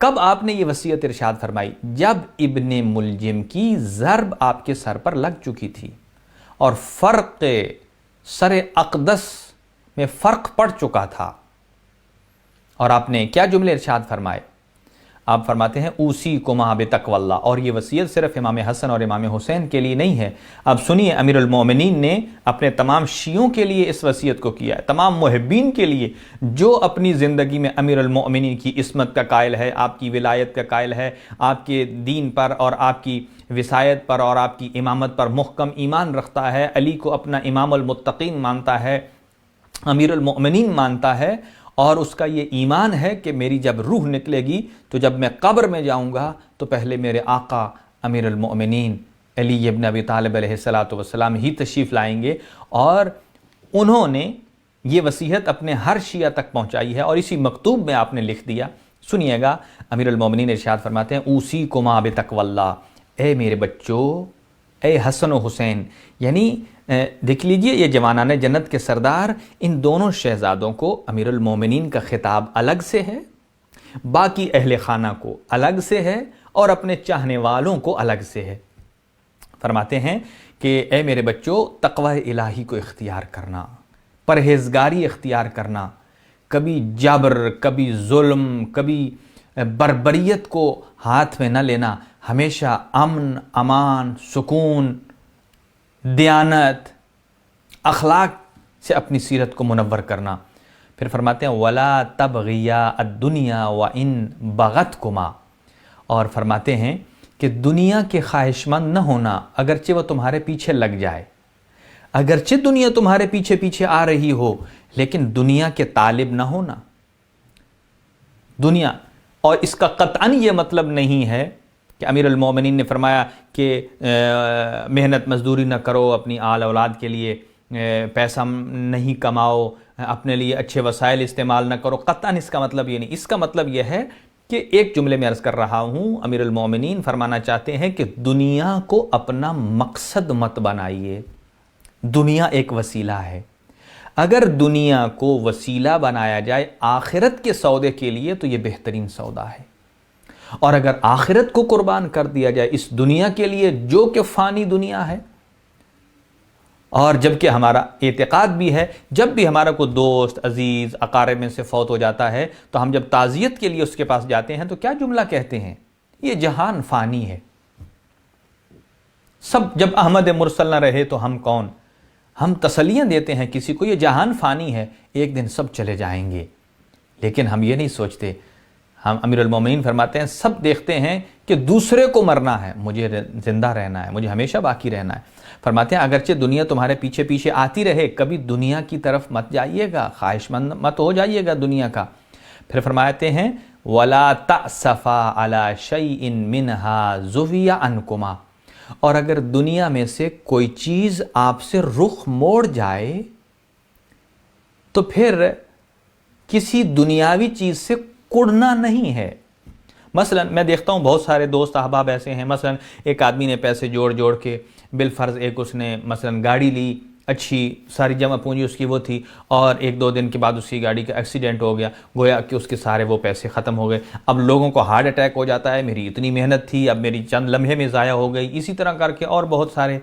کب آپ نے یہ وصیت ارشاد فرمائی؟ جب ابن ملجم کی ضرب آپ کے سر پر لگ چکی تھی اور فرق سر اقدس میں فرق پڑ چکا تھا. اور آپ نے کیا جملے ارشاد فرمائے؟ آپ فرماتے ہیں اوصیکما بتقوی اللہ. اور یہ وصیت صرف امام حسن اور امام حسین کے لیے نہیں ہے. اب سنیے، امیر المومنین نے اپنے تمام شیعوں کے لیے اس وصیت کو کیا ہے، تمام محبین کے لیے جو اپنی زندگی میں امیر المومنین کی عصمت کا قائل ہے، آپ کی ولایت کا قائل ہے، آپ کے دین پر اور آپ کی وصایت پر اور آپ کی امامت پر محکم ایمان رکھتا ہے، علی کو اپنا امام المتقین مانتا ہے، امیر المومنین مانتا ہے، اور اس کا یہ ایمان ہے کہ میری جب روح نکلے گی تو جب میں قبر میں جاؤں گا تو پہلے میرے آقا امیر المؤمنین علی ابن ابی طالب علیہ السلام ہی تشریف لائیں گے. اور انہوں نے یہ وصیت اپنے ہر شیعہ تک پہنچائی ہے اور اسی مکتوب میں آپ نے لکھ دیا. سنیے گا، امیر المؤمنین ارشاد فرماتے ہیں اوصیکما بتقوی اللہ. اے میرے بچوں، اے حسن و حسین، یعنی دیکھ لیجئے یہ جوانان جنت کے سردار، ان دونوں شہزادوں کو امیر المومنین کا خطاب الگ سے ہے، باقی اہل خانہ کو الگ سے ہے، اور اپنے چاہنے والوں کو الگ سے ہے. فرماتے ہیں کہ اے میرے بچوں، تقوی الہی کو اختیار کرنا، پرہیزگاری اختیار کرنا، کبھی جبر، کبھی ظلم، کبھی بربریت کو ہاتھ میں نہ لینا، ہمیشہ امن، امان، سکون، دیانت، اخلاق سے اپنی سیرت کو منور کرنا. پھر فرماتے ہیں وَلَا تَبْغِيَا الدُّنْيَا وَإِن بَغَتْكُمَا. اور فرماتے ہیں کہ دنیا کے خواہش مند نہ ہونا، اگرچہ وہ تمہارے پیچھے لگ جائے، اگرچہ دنیا تمہارے پیچھے پیچھے آ رہی ہو، لیکن دنیا کے طالب نہ ہونا. دنیا، اور اس کا قطعاً یہ مطلب نہیں ہے کہ امیر المومنین نے فرمایا کہ محنت مزدوری نہ کرو، اپنی آل اولاد کے لیے پیسہ نہیں کماؤ، اپنے لیے اچھے وسائل استعمال نہ کرو. قطعاً اس کا مطلب یہ نہیں. اس کا مطلب یہ ہے کہ ایک جملے میں عرض کر رہا ہوں، امیر المومنین فرمانا چاہتے ہیں کہ دنیا کو اپنا مقصد مت بنائیے. دنیا ایک وسیلہ ہے. اگر دنیا کو وسیلہ بنایا جائے آخرت کے سودے کے لیے تو یہ بہترین سودا ہے، اور اگر آخرت کو قربان کر دیا جائے اس دنیا کے لیے جو کہ فانی دنیا ہے. اور جبکہ ہمارا اعتقاد بھی ہے، جب بھی ہمارا کوئی دوست، عزیز، اقارب میں سے فوت ہو جاتا ہے تو ہم جب تعزیت کے لیے اس کے پاس جاتے ہیں تو کیا جملہ کہتے ہیں؟ یہ جہان فانی ہے. سب جب احمد مرسل نہ رہے تو ہم کون؟ ہم تسلیاں دیتے ہیں کسی کو، یہ جہان فانی ہے، ایک دن سب چلے جائیں گے. لیکن ہم یہ نہیں سوچتے. ہم امیر المومنین فرماتے ہیں سب دیکھتے ہیں کہ دوسرے کو مرنا ہے، مجھے زندہ رہنا ہے، مجھے ہمیشہ باقی رہنا ہے. فرماتے ہیں اگرچہ دنیا تمہارے پیچھے پیچھے آتی رہے، کبھی دنیا کی طرف مت جائیے گا، خواہش مند مت ہو جائیے گا دنیا کا. پھر فرماتے ہیں وَلَا تَأْسَفَا عَلَى شَيْءٍ مِّنْهَا زُوِيَ عَنْكُمَا. اور اگر دنیا میں سے کوئی چیز آپ سے رخ موڑ جائے تو پھر کسی دنیاوی چیز سے کڑنا نہیں ہے. مثلا میں دیکھتا ہوں بہت سارے دوست احباب ایسے ہیں، مثلا ایک آدمی نے پیسے جوڑ جوڑ کے بالفرض ایک اس نے مثلا گاڑی لی، اچھی ساری جمع پونجی اس کی وہ تھی، اور ایک دو دن کے بعد اس کی گاڑی کا ایکسیڈنٹ ہو گیا، گویا کہ اس کے سارے وہ پیسے ختم ہو گئے. اب لوگوں کو ہارٹ اٹیک ہو جاتا ہے، میری اتنی محنت تھی اب میری چند لمحے میں ضائع ہو گئی. اسی طرح کر کے اور بہت سارے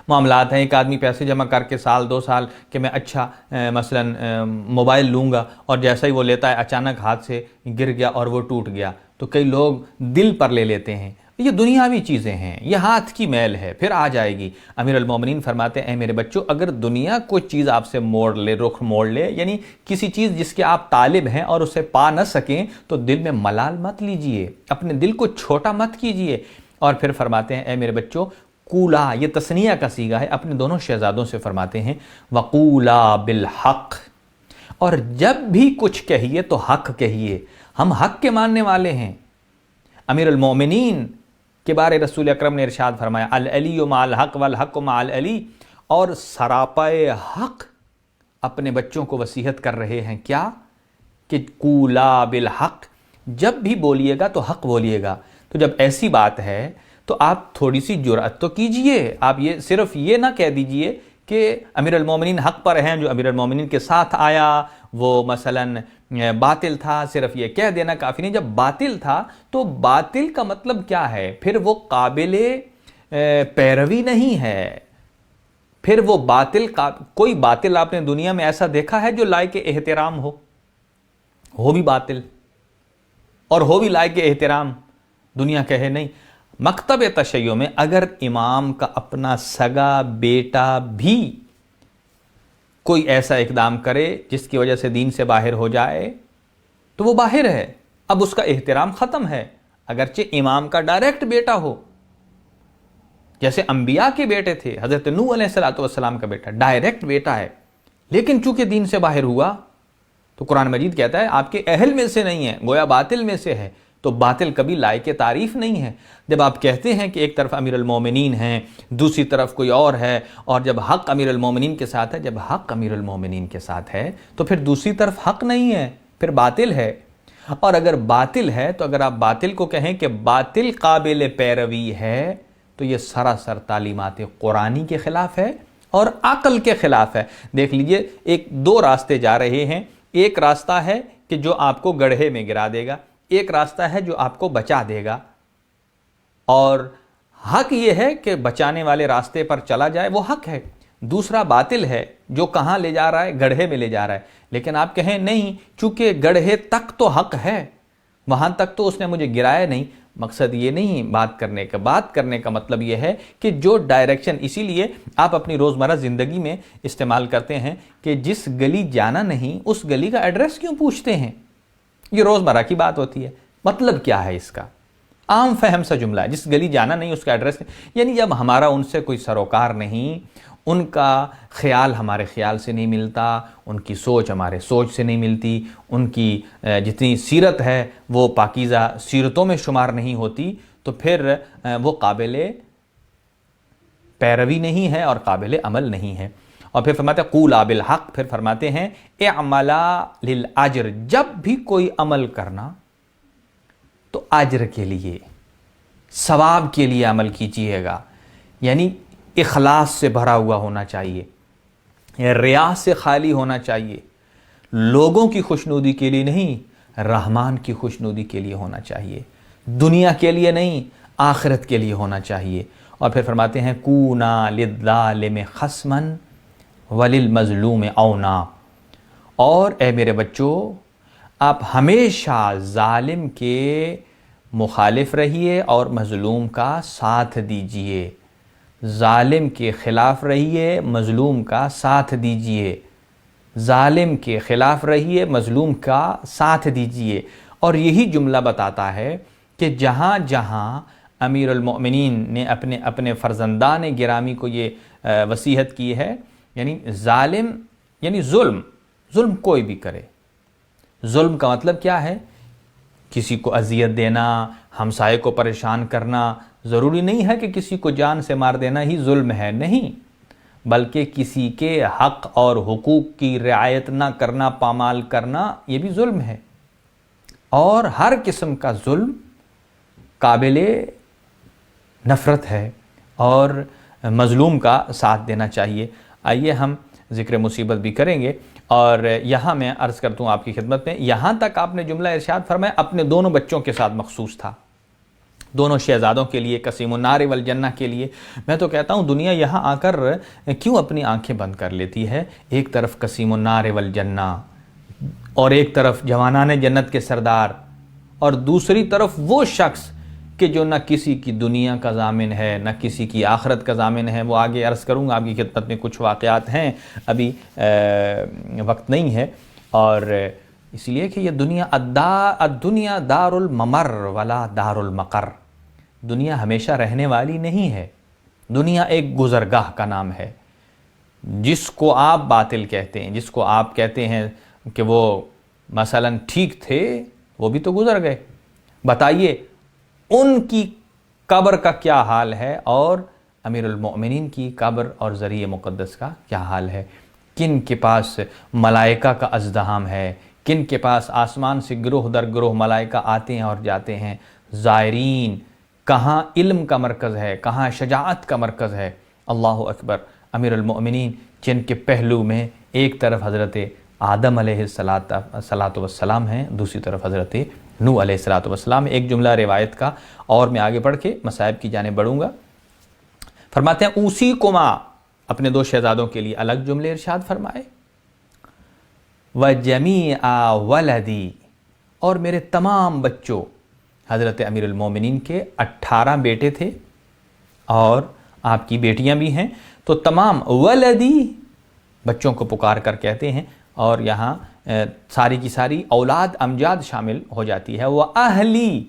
معاملات ہیں. ایک آدمی پیسے جمع کر کے سال دو سال کہ میں اچھا مثلا موبائل لوں گا، اور جیسا ہی وہ لیتا ہے اچانک ہاتھ سے گر گیا اور وہ ٹوٹ گیا. تو کئی لوگ دل پر لے لیتے ہیں. یہ دنیاوی چیزیں ہیں، یہ ہاتھ کی میل ہے، پھر آ جائے گی. امیر المومنین فرماتے ہیں اے میرے بچوں، اگر دنیا کوئی چیز آپ سے موڑ لے، رخ موڑ لے، یعنی کسی چیز جس کے آپ طالب ہیں اور اسے پا نہ سکیں، تو دل میں ملال مت لیجئے، اپنے دل کو چھوٹا مت کیجئے. اور پھر فرماتے ہیں اے میرے بچوں قولا، یہ تثنیہ کا صیغہ ہے، اپنے دونوں شہزادوں سے فرماتے ہیں وقولا بالحق. اور جب بھی کچھ کہیے تو حق کہیے، ہم حق کے ماننے والے ہیں. امیر المومنین کے بارے رسول اکرم نے ارشاد فرمایا العلی مع الحق والحق مع العلی. اور سراپائے حق اپنے بچوں کو وصیت کر رہے ہیں کیا؟ کہ قولا بالحق، جب بھی بولیے گا تو حق بولیے گا. تو جب ایسی بات ہے تو آپ تھوڑی سی جرأت تو کیجئے. آپ یہ صرف یہ نہ کہہ دیجئے کہ امیر المومنین حق پر ہیں، جو امیر المومنین کے ساتھ آیا وہ مثلاً باطل تھا. صرف یہ کہہ دینا کافی نہیں. جب باطل تھا تو باطل کا مطلب کیا ہے؟ پھر وہ قابل پیروی نہیں ہے. پھر وہ باطل کوئی باطل آپ نے دنیا میں ایسا دیکھا ہے جو لائق احترام ہو بھی باطل اور ہو بھی لائق احترام؟ دنیا کہے نہیں. مکتب تشیع میں اگر امام کا اپنا سگا بیٹا بھی کوئی ایسا اقدام کرے جس کی وجہ سے دین سے باہر ہو جائے تو وہ باہر ہے، اب اس کا احترام ختم ہے، اگرچہ امام کا ڈائریکٹ بیٹا ہو. جیسے انبیاء کے بیٹے تھے، حضرت نوح علیہ السلام کا بیٹا ڈائریکٹ بیٹا ہے، لیکن چونکہ دین سے باہر ہوا تو قرآن مجید کہتا ہے آپ کے اہل میں سے نہیں ہے، گویا باطل میں سے ہے. تو باطل کبھی لائق تعریف نہیں ہے. جب آپ کہتے ہیں کہ ایک طرف امیر المومنین ہیں، دوسری طرف کوئی اور ہے، اور جب حق امیر المومنین کے ساتھ ہے، جب حق امیر المومنین کے ساتھ ہے تو پھر دوسری طرف حق نہیں ہے، پھر باطل ہے. اور اگر باطل ہے تو اگر آپ باطل کو کہیں کہ باطل قابل پیروی ہے تو یہ سراسر تعلیمات قرآنی کے خلاف ہے اور عقل کے خلاف ہے. دیکھ لیجئے دو راستے جا رہے ہیں. ایک راستہ ہے کہ جو آپ کو گڑھے میں گرا دے گا، ایک راستہ ہے جو آپ کو بچا دے گا. اور حق یہ ہے کہ بچانے والے راستے پر چلا جائے، وہ حق ہے. دوسرا باطل ہے جو کہاں لے جا رہا ہے؟ گڑھے میں لے جا رہا ہے. لیکن آپ کہیں نہیں، چونکہ گڑھے تک تو حق ہے، وہاں تک تو اس نے مجھے گرایا نہیں. مقصد یہ نہیں بات کرنے کا مطلب یہ ہے کہ جو ڈائریکشن، اسی لیے آپ اپنی روزمرہ زندگی میں استعمال کرتے ہیں کہ جس گلی جانا نہیں اس گلی کا ایڈریس کیوں پوچھتے ہیں؟ یہ روزمرہ کی بات ہوتی ہے. مطلب کیا ہے اس کا؟ عام فہم سا جملہ ہے، جس گلی جانا نہیں اس کا ایڈریس نہیں. یعنی جب ہمارا ان سے کوئی سروکار نہیں، ان کا خیال ہمارے خیال سے نہیں ملتا، ان کی سوچ ہمارے سوچ سے نہیں ملتی، ان کی جتنی سیرت ہے وہ پاکیزہ سیرتوں میں شمار نہیں ہوتی، تو پھر وہ قابل پیروی نہیں ہے اور قابل عمل نہیں ہے. اور پھر فرماتے ہیں قولا بالحق، پھر فرماتے ہیں اعملا للاجر، جب بھی کوئی عمل کرنا تو اجر کے لیے، ثواب کے لیے عمل کیجیے گا. یعنی اخلاص سے بھرا ہوا ہونا چاہیے، ریا سے خالی ہونا چاہیے، لوگوں کی خوشنودی کے لیے نہیں، رحمان کی خوشنودی کے لیے ہونا چاہیے، دنیا کے لیے نہیں، آخرت کے لیے ہونا چاہیے. اور پھر فرماتے ہیں کونا للظالم خصما وللمظلوم اونا، اور اے میرے بچوں آپ ہمیشہ ظالم کے مخالف رہیے اور مظلوم کا ساتھ دیجئے. ظالم کے خلاف رہیے، مظلوم کا ساتھ دیجئے. ظالم کے خلاف رہیے، مظلوم کا ساتھ دیجئے. اور یہی جملہ بتاتا ہے کہ جہاں جہاں امیر المؤمنین نے اپنے فرزندان گرامی کو یہ وصیت کی ہے، یعنی ظالم یعنی ظلم کوئی بھی کرے. ظلم کا مطلب کیا ہے؟ کسی کو اذیت دینا، ہمسائے کو پریشان کرنا. ضروری نہیں ہے کہ کسی کو جان سے مار دینا ہی ظلم ہے، نہیں، بلکہ کسی کے حق اور حقوق کی رعایت نہ کرنا، پامال کرنا، یہ بھی ظلم ہے. اور ہر قسم کا ظلم قابل نفرت ہے اور مظلوم کا ساتھ دینا چاہیے. آئیے ہم ذکر مصیبت بھی کریں گے. اور یہاں میں عرض کرتا ہوں آپ کی خدمت میں، یہاں تک آپ نے جملہ ارشاد فرمایا اپنے دونوں بچوں کے ساتھ مخصوص تھا، دونوں شہزادوں کے لیے، قسیم النار والجنہ کے لیے. میں تو کہتا ہوں دنیا یہاں آ کر کیوں اپنی آنکھیں بند کر لیتی ہے؟ ایک طرف قسیم النار والجنہ اور ایک طرف جوانان جنت کے سردار، اور دوسری طرف وہ شخص کہ جو نہ کسی کی دنیا کا ضامن ہے نہ کسی کی آخرت کا ضامن ہے. وہ آگے عرض کروں گا، آپ کی خدمت میں کچھ واقعات ہیں، ابھی وقت نہیں ہے. اور اس لیے کہ یہ دنیا دار الممر ولا دار المقر، دنیا ہمیشہ رہنے والی نہیں ہے. دنیا ایک گزرگاہ کا نام ہے. جس کو آپ باطل کہتے ہیں، جس کو آپ کہتے ہیں کہ وہ مثلا ٹھیک تھے، وہ بھی تو گزر گئے. بتائیے ان کی قبر کا کیا حال ہے اور امیر المؤمنین کی قبر اور ذریعہ مقدس کا کیا حال ہے؟ کن کے پاس ملائکہ کا ازدحام ہے، کن کے پاس آسمان سے گروہ در گروہ ملائکہ آتے ہیں اور جاتے ہیں. زائرین کہاں علم کا مرکز ہے، کہاں شجاعت کا مرکز ہے۔ اللہ اکبر۔ امیر المؤمنین جن کے پہلو میں ایک طرف حضرت آدم علیہ الصلاۃ والسلام ہیں، دوسری طرف حضرت نوح علیہ الصلاۃ والسلام۔ ایک جملہ روایت کا اور میں آگے پڑھ کے مصائب کی جانب بڑھوں گا۔ فرماتے ہیں اوصیکما، اپنے دو شہزادوں کے لیے الگ جملے ارشاد فرمائے، وجمیع ولدی، اور میرے تمام بچوں۔ حضرت امیر المومنین کے 18 بیٹے تھے اور آپ کی بیٹیاں بھی ہیں، تو تمام ولدی بچوں کو پکار کر کہتے ہیں، اور یہاں ساری کی ساری اولاد امجاد شامل ہو جاتی ہے۔ وہ اہلی،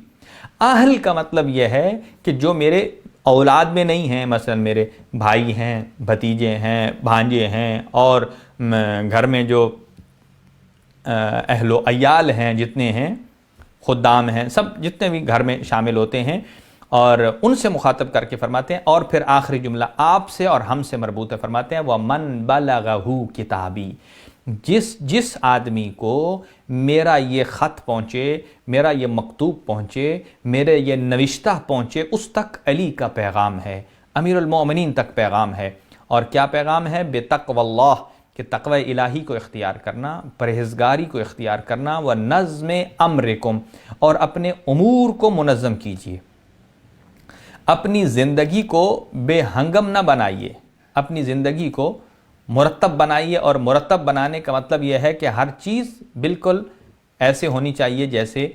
اہل کا مطلب یہ ہے کہ جو میرے اولاد میں نہیں ہیں، مثلا میرے بھائی ہیں، بھتیجے ہیں، بھانجے ہیں، اور گھر میں جو اہل و عیال ہیں جتنے ہیں، خدام ہیں، سب جتنے بھی گھر میں شامل ہوتے ہیں، اور ان سے مخاطب کر کے فرماتے ہیں۔ اور پھر آخری جملہ آپ سے اور ہم سے مربوط ہے، فرماتے ہیں وَمَنْ بَلَغَهُ کتابی، جس آدمی کو میرا یہ خط پہنچے، میرا یہ مکتوب پہنچے، میرے یہ نوشتہ پہنچے، اس تک علی کا پیغام ہے، امیر المومنین تک پیغام ہے۔ اور کیا پیغام ہے؟ بِتَقْوَ اللَّهِ، کہ تقوی الہی کو اختیار کرنا، پرہیزگاری کو اختیار کرنا، وَنَظْمِ أَمْرِكُمْ، اور اپنے امور کو منظم کیجیے، اپنی زندگی کو بے ہنگم نہ بنائیے، اپنی زندگی کو مرتب بنائیے۔ اور مرتب بنانے کا مطلب یہ ہے کہ ہر چیز بالکل ایسے ہونی چاہیے جیسے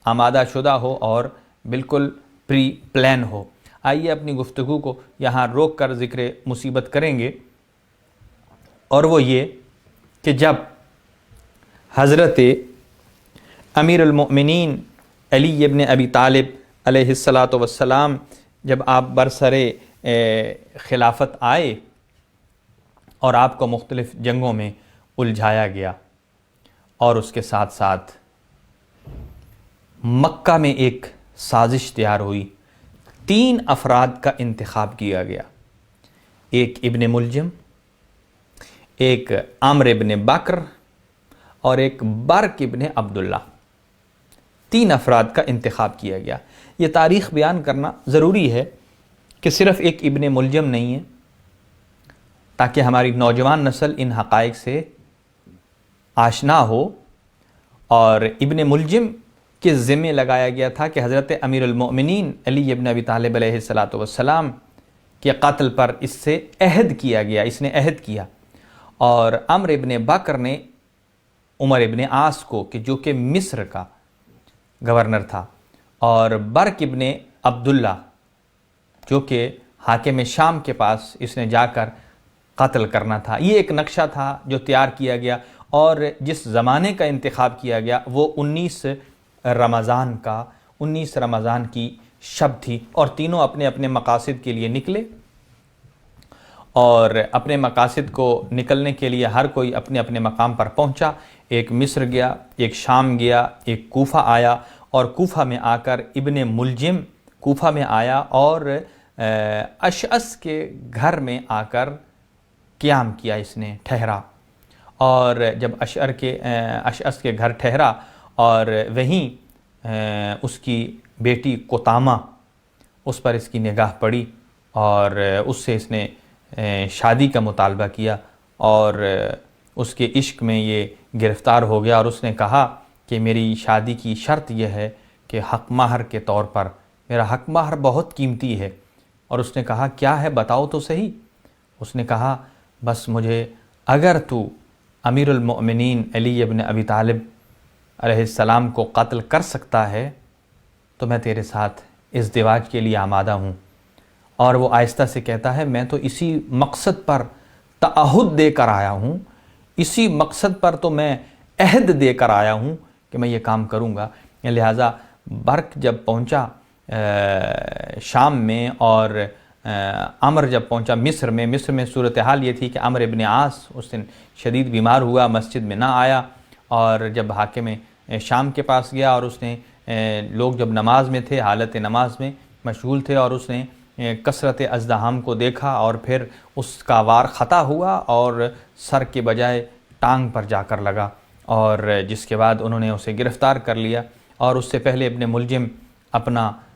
آمادہ شدہ ہو اور بالکل پری پلان ہو۔ آئیے اپنی گفتگو کو یہاں روک کر ذکر مصیبت کریں گے، اور وہ یہ کہ جب حضرت امیر المؤمنین علی ابن ابی طالب علیہ الصلاۃ والسلام جب آپ برسر خلافت آئے اور آپ کو مختلف جنگوں میں الجھایا گیا، اور اس کے ساتھ ساتھ مکہ میں ایک سازش تیار ہوئی، 3 افراد کا انتخاب کیا گیا، ایک ابن ملجم، ایک عامر ابن بکر، اور ایک برق ابن عبداللہ۔ 3 افراد کا انتخاب کیا گیا۔ یہ تاریخ بیان کرنا ضروری ہے کہ صرف ایک ابن ملجم نہیں ہے، تاکہ ہماری نوجوان نسل ان حقائق سے آشنا ہو۔ اور ابن ملجم کے ذمہ لگایا گیا تھا کہ حضرت امیر المؤمنین علی ابن ابی طالب علیہ الصلاۃ والسلام کے قتل پر اس سے عہد کیا گیا، اس نے عہد کیا۔ اور عمر ابن بکر نے عمر ابن عاص کو، کہ جو کہ مصر کا گورنر تھا، اور برق ابن عبداللہ جو کہ حاکم شام کے پاس اس نے جا کر قتل کرنا تھا۔ یہ ایک نقشہ تھا جو تیار کیا گیا، اور جس زمانے کا انتخاب کیا گیا وہ 19 رمضان کی شب تھی، اور تینوں اپنے اپنے مقاصد کے لیے نکلے، اور اپنے مقاصد کو نکلنے کے لیے ہر کوئی اپنے اپنے مقام پر پہنچا۔ ایک مصر گیا، ایک شام گیا، ایک کوفہ آیا، اور کوفہ میں آ کر ابن ملجم کوفہ میں آیا اور اشعث کے گھر میں آ کر قیام کیا، اس نے ٹھہرا۔ اور جب اشعث کے گھر ٹھہرا، اور وہیں اس کی بیٹی قطامہ، اس پر اس کی نگاہ پڑی، اور اس سے اس نے شادی کا مطالبہ کیا، اور اس کے عشق میں یہ گرفتار ہو گیا، اور اس نے کہا کہ میری شادی کی شرط یہ ہے کہ حق مہر کے طور پر، میرا حق مہر بہت قیمتی ہے۔ اور اس نے کہا کیا ہے بتاؤ تو صحیح۔ اس نے کہا بس مجھے، اگر تو امیر المؤمنین علی ابن ابی طالب علیہ السلام کو قتل کر سکتا ہے تو میں تیرے ساتھ ازدواج کے لیے آمادہ ہوں۔ اور وہ آہستہ سے کہتا ہے میں تو اسی مقصد پر تعہد دے کر آیا ہوں، اسی مقصد پر تو میں عہد دے کر آیا ہوں کہ میں یہ کام کروں گا۔ لہٰذا برق جب پہنچا شام میں، اور عمر جب پہنچا مصر میں صورتحال یہ تھی کہ عمر ابن عاص اس دن شدید بیمار ہوا، مسجد میں نہ آیا، اور جب حاکم شام کے پاس گیا، اور اس نے لوگ جب نماز میں تھے، حالت نماز میں مشغول تھے، اور اس نے کثرت ازدحام کو دیکھا، اور پھر اس کا وار خطا ہوا اور سر کے بجائے ٹانگ پر جا کر لگا، اور جس کے بعد انہوں نے اسے گرفتار کر لیا۔ اور اس سے پہلے ابن ملجم اپنا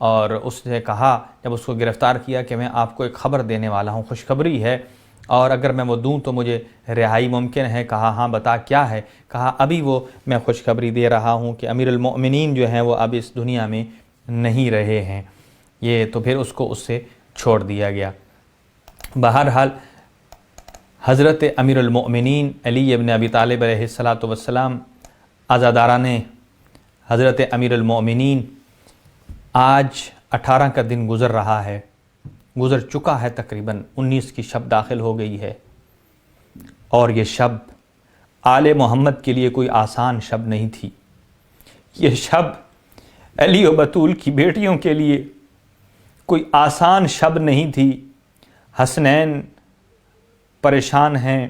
اور اس نے کہا جب اس کو گرفتار کیا کہ میں آپ کو ایک خبر دینے والا ہوں، خوشخبری ہے، اور اگر میں وہ دوں تو مجھے رہائی ممکن ہے۔ کہا ہاں بتا کیا ہے؟ کہا ابھی وہ میں خوشخبری دے رہا ہوں کہ امیر المؤمنین جو ہیں وہ اب اس دنیا میں نہیں رہے ہیں۔ یہ تو پھر اس کو اس سے چھوڑ دیا گیا۔ بہرحال حضرت امیر المؤمنین علی ابن ابی طالب علیہ السلام عزاداران حضرت امیر المؤمنین، آج 18 کا دن گزر رہا ہے، گزر چکا ہے، تقریباً 19 کی شب داخل ہو گئی ہے، اور یہ شب آل محمد کے لیے کوئی آسان شب نہیں تھی۔ یہ شب علی و بطول کی بیٹیوں کے لیے کوئی آسان شب نہیں تھی۔ حسنین پریشان ہیں،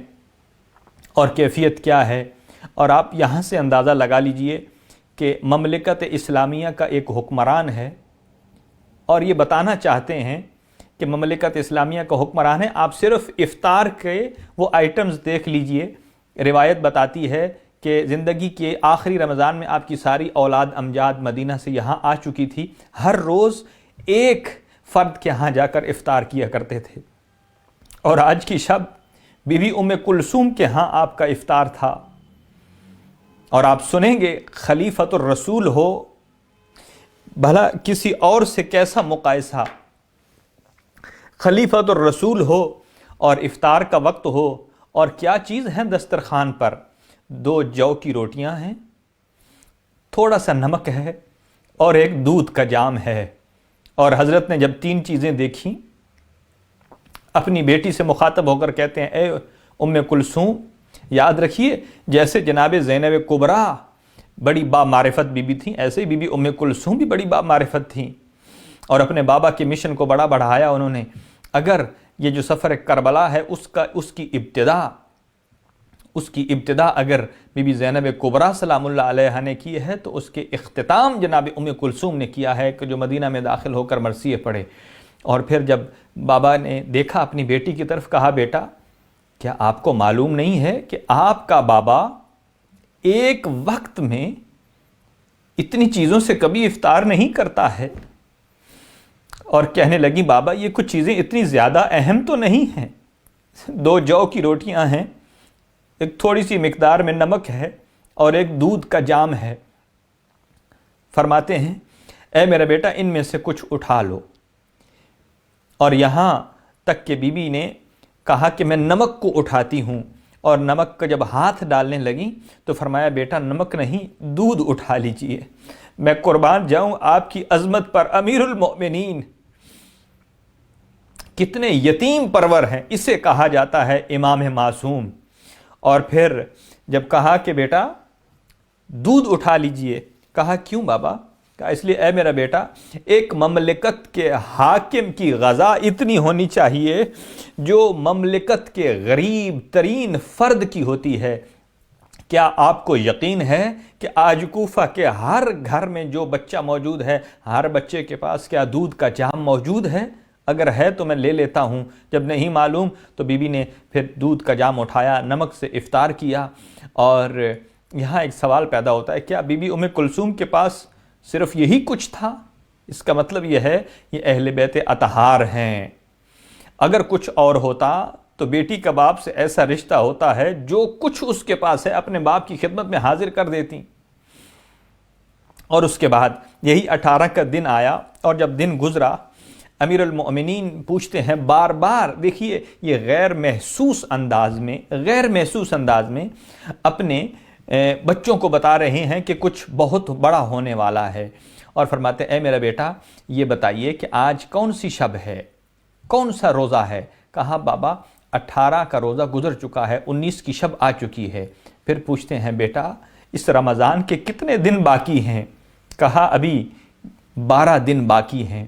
اور کیفیت کیا ہے، اور آپ یہاں سے اندازہ لگا لیجئے کہ مملکت اسلامیہ کا ایک حکمران ہے، اور یہ بتانا چاہتے ہیں کہ مملکت اسلامیہ کا حکمران ہے۔ آپ صرف افطار کے وہ آئٹمز دیکھ لیجئے، روایت بتاتی ہے کہ زندگی کے آخری رمضان میں آپ کی ساری اولاد امجاد مدینہ سے یہاں آ چکی تھی، ہر روز ایک فرد کے ہاں جا کر افطار کیا کرتے تھے، اور آج کی شب بی بی ام کلثوم کے ہاں آپ کا افطار تھا۔ اور آپ سنیں گے خلیفۃ الرسول ہو، بھلا کسی اور سے کیسا مقایسہ، خلیفۃ الرسول ہو اور افطار کا وقت ہو، اور کیا چیز ہے دسترخوان پر؟ 2 جو کی روٹیاں ہیں، تھوڑا سا نمک ہے، اور ایک دودھ کا جام ہے۔ اور حضرت نے جب 3 چیزیں دیکھیں، اپنی بیٹی سے مخاطب ہو کر کہتے ہیں اے ام کلثوم، یاد رکھیے جیسے جناب زینب کبریٰ بڑی با معرفت بی بی تھیں، ایسے ہی بی بی ام کلثوم بھی بڑی با معرفت تھیں، اور اپنے بابا کے مشن کو بڑا بڑھایا انہوں نے۔ اگر یہ جو سفر کربلا ہے اس کی ابتدا اگر بی بی زینب کبریٰ سلام اللہ علیہ نے کی ہے، تو اس کے اختتام جناب ام کلثوم نے کیا ہے، کہ جو مدینہ میں داخل ہو کر مرثیے پڑھے۔ اور پھر جب بابا نے دیکھا اپنی بیٹی کی طرف، کہا بیٹا کیا آپ کو معلوم نہیں ہے کہ آپ کا بابا ایک وقت میں اتنی چیزوں سے کبھی افطار نہیں کرتا ہے؟ اور کہنے لگی بابا یہ کچھ چیزیں اتنی زیادہ اہم تو نہیں ہیں، 2 جو کی روٹیاں ہیں، ایک تھوڑی سی مقدار میں نمک ہے، اور ایک دودھ کا جام ہے۔ فرماتے ہیں اے میرا بیٹا ان میں سے کچھ اٹھا لو، اور یہاں تک کہ بی بی نے کہا کہ میں نمک کو اٹھاتی ہوں، اور نمک کا جب ہاتھ ڈالنے لگی تو فرمایا بیٹا نمک نہیں، دودھ اٹھا لیجئے، میں قربان جاؤں آپ کی عظمت پر امیر المؤمنین۔ کتنے یتیم پرور ہیں، اسے کہا جاتا ہے امام معصوم۔ اور پھر جب کہا کہ بیٹا دودھ اٹھا لیجئے، کہا کیوں بابا؟ کہا اس لیے اے میرا بیٹا، ایک مملکت کے حاکم کی غذا اتنی ہونی چاہیے جو مملکت کے غریب ترین فرد کی ہوتی ہے۔ کیا آپ کو یقین ہے کہ آج کوفہ کے ہر گھر میں جو بچہ موجود ہے، ہر بچے کے پاس کیا دودھ کا جام موجود ہے؟ اگر ہے تو میں لے لیتا ہوں۔ جب نہیں معلوم تو بی بی نے پھر دودھ کا جام اٹھایا، نمک سے افطار کیا۔ اور یہاں ایک سوال پیدا ہوتا ہے، کیا بی بی ام کلثوم کے پاس صرف یہی کچھ تھا؟ اس کا مطلب یہ ہے یہ اہل بیت اطہار ہیں۔ اگر کچھ اور ہوتا تو بیٹی کا باپ سے ایسا رشتہ ہوتا ہے، جو کچھ اس کے پاس ہے اپنے باپ کی خدمت میں حاضر کر دیتی۔ اور اس کے بعد یہی 18 کا دن آیا، اور جب دن گزرا امیر المؤمنین پوچھتے ہیں بار بار، دیکھیے یہ غیر محسوس انداز میں اپنے بچوں کو بتا رہے ہیں کہ کچھ بہت بڑا ہونے والا ہے، اور فرماتے اے میرا بیٹا یہ بتائیے کہ آج کون سی شب ہے، کون سا روزہ ہے؟ کہا بابا 18 کا روزہ گزر چکا ہے، 19 کی شب آ چکی ہے۔ پھر پوچھتے ہیں بیٹا اس رمضان کے کتنے دن باقی ہیں؟ کہا ابھی 12 دن باقی ہیں۔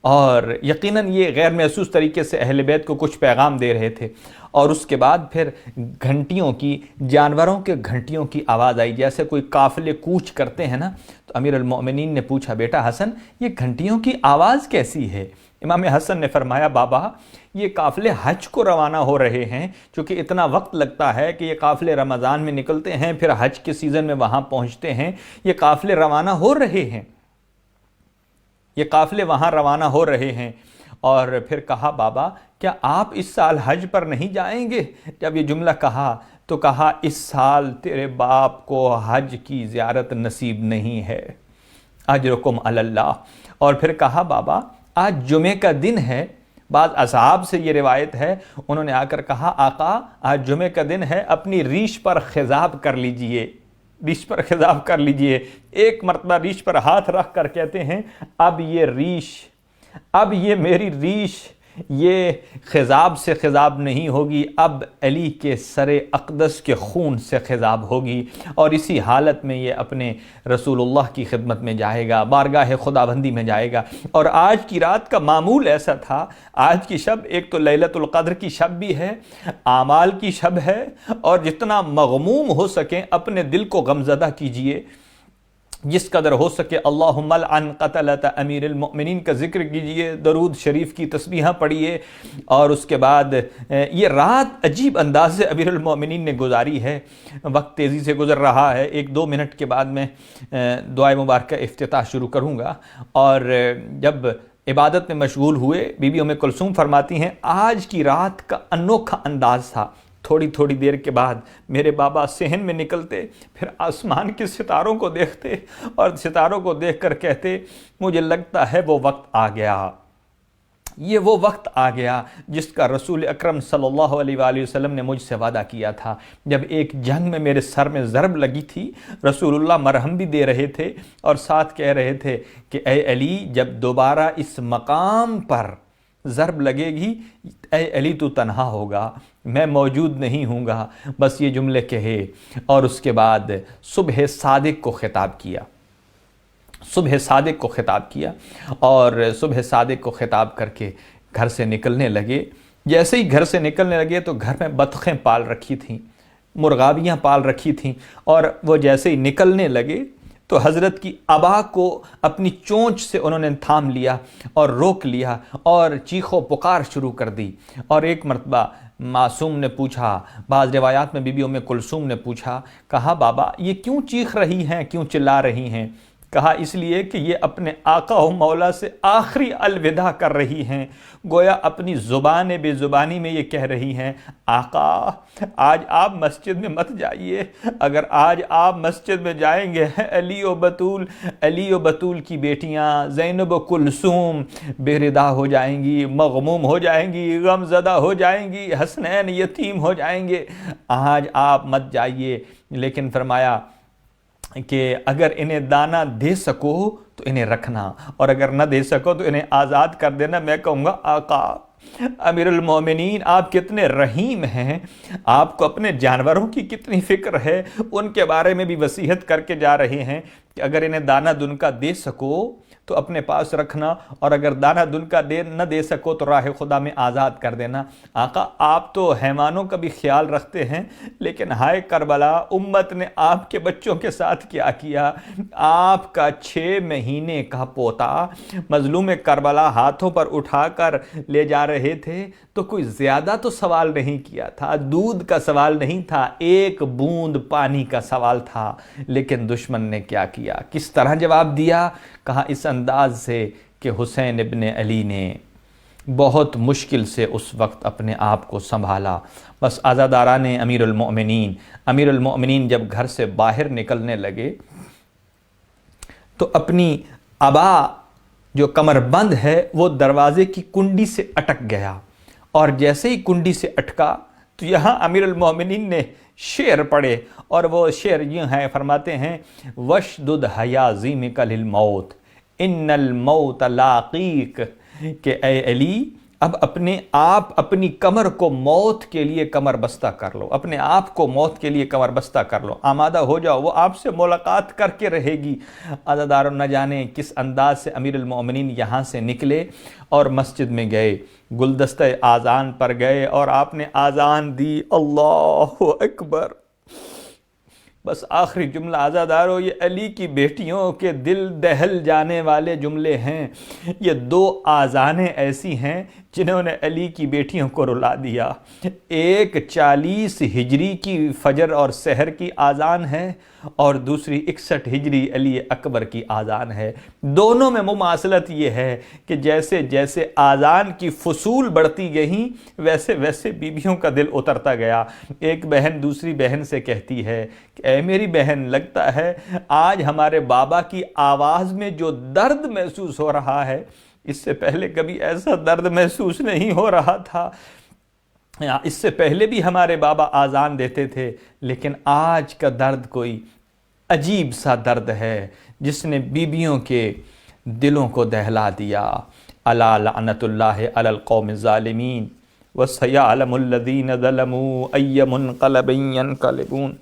اور یقیناً یہ غیر محسوس طریقے سے اہل بیت کو کچھ پیغام دے رہے تھے۔ اور اس کے بعد پھر گھنٹیوں کی، جانوروں کے گھنٹیوں کی آواز آئی، جیسے کوئی قافلے کوچ کرتے ہیں نا۔ تو امیر المؤمنین نے پوچھا، بیٹا حسن یہ گھنٹیوں کی آواز کیسی ہے؟ امام حسن نے فرمایا، بابا یہ قافلے حج کو روانہ ہو رہے ہیں، چونکہ اتنا وقت لگتا ہے کہ یہ قافلے رمضان میں نکلتے ہیں، پھر حج کے سیزن میں وہاں پہنچتے ہیں، یہ قافلے روانہ ہو رہے ہیں، یہ قافلے وہاں روانہ ہو رہے ہیں۔ اور پھر کہا، بابا کیا آپ اس سال حج پر نہیں جائیں گے؟ جب یہ جملہ کہا تو کہا، اس سال تیرے باپ کو حج کی زیارت نصیب نہیں ہے، اجرکم علی اللہ۔ اور پھر کہا، بابا آج جمعے کا دن ہے۔ بعض اصحاب سے یہ روایت ہے، انہوں نے آ کر کہا، آقا آج جمعے کا دن ہے، اپنی ریش پر خضاب کر لیجئے، ریش پر خضاب کر لیجئے۔ ایک مرتبہ ریش پر ہاتھ رکھ کر کہتے ہیں، اب یہ میری ریش یہ خضاب سے خضاب نہیں ہوگی، اب علی کے سر اقدس کے خون سے خضاب ہوگی۔ اور اسی حالت میں یہ اپنے رسول اللہ کی خدمت میں جائے گا، بارگاہ خداوندی میں جائے گا۔ اور آج کی رات کا معمول ایسا تھا، آج کی شب ایک تو لیلۃ القدر کی شب بھی ہے، اعمال کی شب ہے، اور جتنا مغموم ہو سکیں اپنے دل کو غمزدہ کیجئے، جس قدر ہو سکے اللہم لعن قتلۃ امیر المؤمنین کا ذکر کیجئے، درود شریف کی تسبیحہ پڑھیے۔ اور اس کے بعد یہ رات عجیب انداز سے امیر المؤمنین نے گزاری ہے، وقت تیزی سے گزر رہا ہے، 1-2 منٹ کے بعد میں دعائے مبارکہ افتتاح شروع کروں گا۔ اور جب عبادت میں مشغول ہوئے، بی بی ام کلثوم فرماتی ہیں، آج کی رات کا انوکھا انداز تھا۔ تھوڑی دیر کے بعد میرے بابا صحن میں نکلتے، پھر آسمان کے ستاروں کو دیکھتے اور ستاروں کو دیکھ کر کہتے، مجھے لگتا ہے وہ وقت آ گیا، یہ وہ وقت آ گیا جس کا رسول اکرم صلی اللہ علیہ وآلہ وسلم نے مجھ سے وعدہ کیا تھا۔ جب ایک جنگ میں میرے سر میں ضرب لگی تھی، رسول اللہ مرہم بھی دے رہے تھے اور ساتھ کہہ رہے تھے کہ اے علی جب دوبارہ اس مقام پر ضرب لگے گی، اے علی تو تنہا ہوگا، میں موجود نہیں ہوں گا۔ بس یہ جملے کہے اور اس کے بعد صبح صادق کو خطاب کیا، صبح صادق کو خطاب کیا، اور صبح صادق کو خطاب کر کے گھر سے نکلنے لگے۔ جیسے ہی گھر سے نکلنے لگے تو گھر میں بطخیں پال رکھی تھیں، مرغابیاں پال رکھی تھیں، اور وہ جیسے ہی نکلنے لگے تو حضرت کی ابا کو اپنی چونچ سے انہوں نے تھام لیا اور روک لیا اور چیخ و پکار شروع کر دی۔ اور ایک مرتبہ معصوم نے پوچھا، بعض روایات میں بی بی ام کلثوم نے پوچھا، کہا بابا یہ کیوں چیخ رہی ہیں، کیوں چلا رہی ہیں؟ کہا اس لیے کہ یہ اپنے آقا و مولا سے آخری الوداع کر رہی ہیں، گویا اپنی زبان بے زبانی میں یہ کہہ رہی ہیں، آقا آج آپ مسجد میں مت جائیے، اگر آج آپ مسجد میں جائیں گے علی و بطول کی بیٹیاں زینب و کلثوم بے ردا ہو جائیں گی، مغموم ہو جائیں گی، غم زدہ ہو جائیں گی، حسنین یتیم ہو جائیں گے، آج آپ مت جائیے۔ لیکن فرمایا کہ اگر انہیں دانہ دے سکو تو انہیں رکھنا، اور اگر نہ دے سکو تو انہیں آزاد کر دینا۔ میں کہوں گا آقا امیر المومنین آپ کتنے رحیم ہیں، آپ کو اپنے جانوروں کی کتنی فکر ہے، ان کے بارے میں بھی وصیت کر کے جا رہے ہیں کہ اگر انہیں دانہ دن کا دے سکو تو اپنے پاس رکھنا، اور اگر دانہ دن کا نہ دے سکو تو راہ خدا میں آزاد کر دینا۔ آقا آپ تو حیوانوں کا بھی خیال رکھتے ہیں، لیکن ہائے کربلا امت نے آپ کے بچوں کے ساتھ کیا کیا؟ آپ کا 6 مہینے کا پوتا مظلوم کربلا ہاتھوں پر اٹھا کر لے جا رہے تھے تو کوئی زیادہ تو سوال نہیں کیا تھا، دودھ کا سوال نہیں تھا، ایک بوند پانی کا سوال تھا، لیکن دشمن نے کیا کیا، کس طرح جواب دیا؟ کہا اس انداز سے کہ حسین ابن علی نے بہت مشکل سے اس وقت اپنے آپ کو سنبھالا۔ بس عزاداران امیر المؤمنین جب گھر سے باہر نکلنے لگے تو اپنی ابا جو کمر بند ہے وہ دروازے کی کنڈی سے اٹک گیا، اور جیسے ہی کنڈی سے اٹکا تو یہاں امیر المؤمنین نے شعر پڑھے، اور وہ شعر یوں ہیں، فرماتے ہیں وَشْدُدْ حَيَازِمِكَ لِلْمَوْتِ إِنَّ الْمَوْتَ لَاقِيكَ، کہ اے علی اب اپنے آپ اپنی کمر کو موت کے لیے کمر بستہ کر لو، اپنے آپ کو موت کے لیے کمر بستہ کر لو، آمادہ ہو جاؤ، وہ آپ سے ملاقات کر کے رہے گی۔ عزاداروں نہ جانے کس انداز سے امیر المومنین یہاں سے نکلے اور مسجد میں گئے، گلدستہ آذان پر گئے اور آپ نے آذان دی، اللہ اکبر۔ بس آخری جملہ عزادارو، یہ علی کی بیٹیوں کے دل دہل جانے والے جملے ہیں۔ یہ دو آذانیں ایسی ہیں جنہوں نے علی کی بیٹیوں کو رلا دیا۔ ایک 40 ہجری کی فجر اور سحر کی آذان ہے اور دوسری 61 ہجری علی اکبر کی آذان ہے۔ دونوں میں مماثلت یہ ہے کہ جیسے جیسے آذان کی فصول بڑھتی گئیں ویسے ویسے بیویوں کا دل اترتا گیا۔ ایک بہن دوسری بہن سے کہتی ہے کہ اے میری بہن، لگتا ہے آج ہمارے بابا کی آواز میں جو درد محسوس ہو رہا ہے، اس سے پہلے کبھی ایسا درد محسوس نہیں ہو رہا تھا۔ اس سے پہلے بھی ہمارے بابا آذان دیتے تھے، لیکن آج کا درد کوئی عجیب سا درد ہے جس نے بیبیوں کے دلوں کو دہلا دیا۔ الا لعنت اللہ علی القوم الظالمین وسیعلم الذین ظلموا ای منقلب ینقلبون۔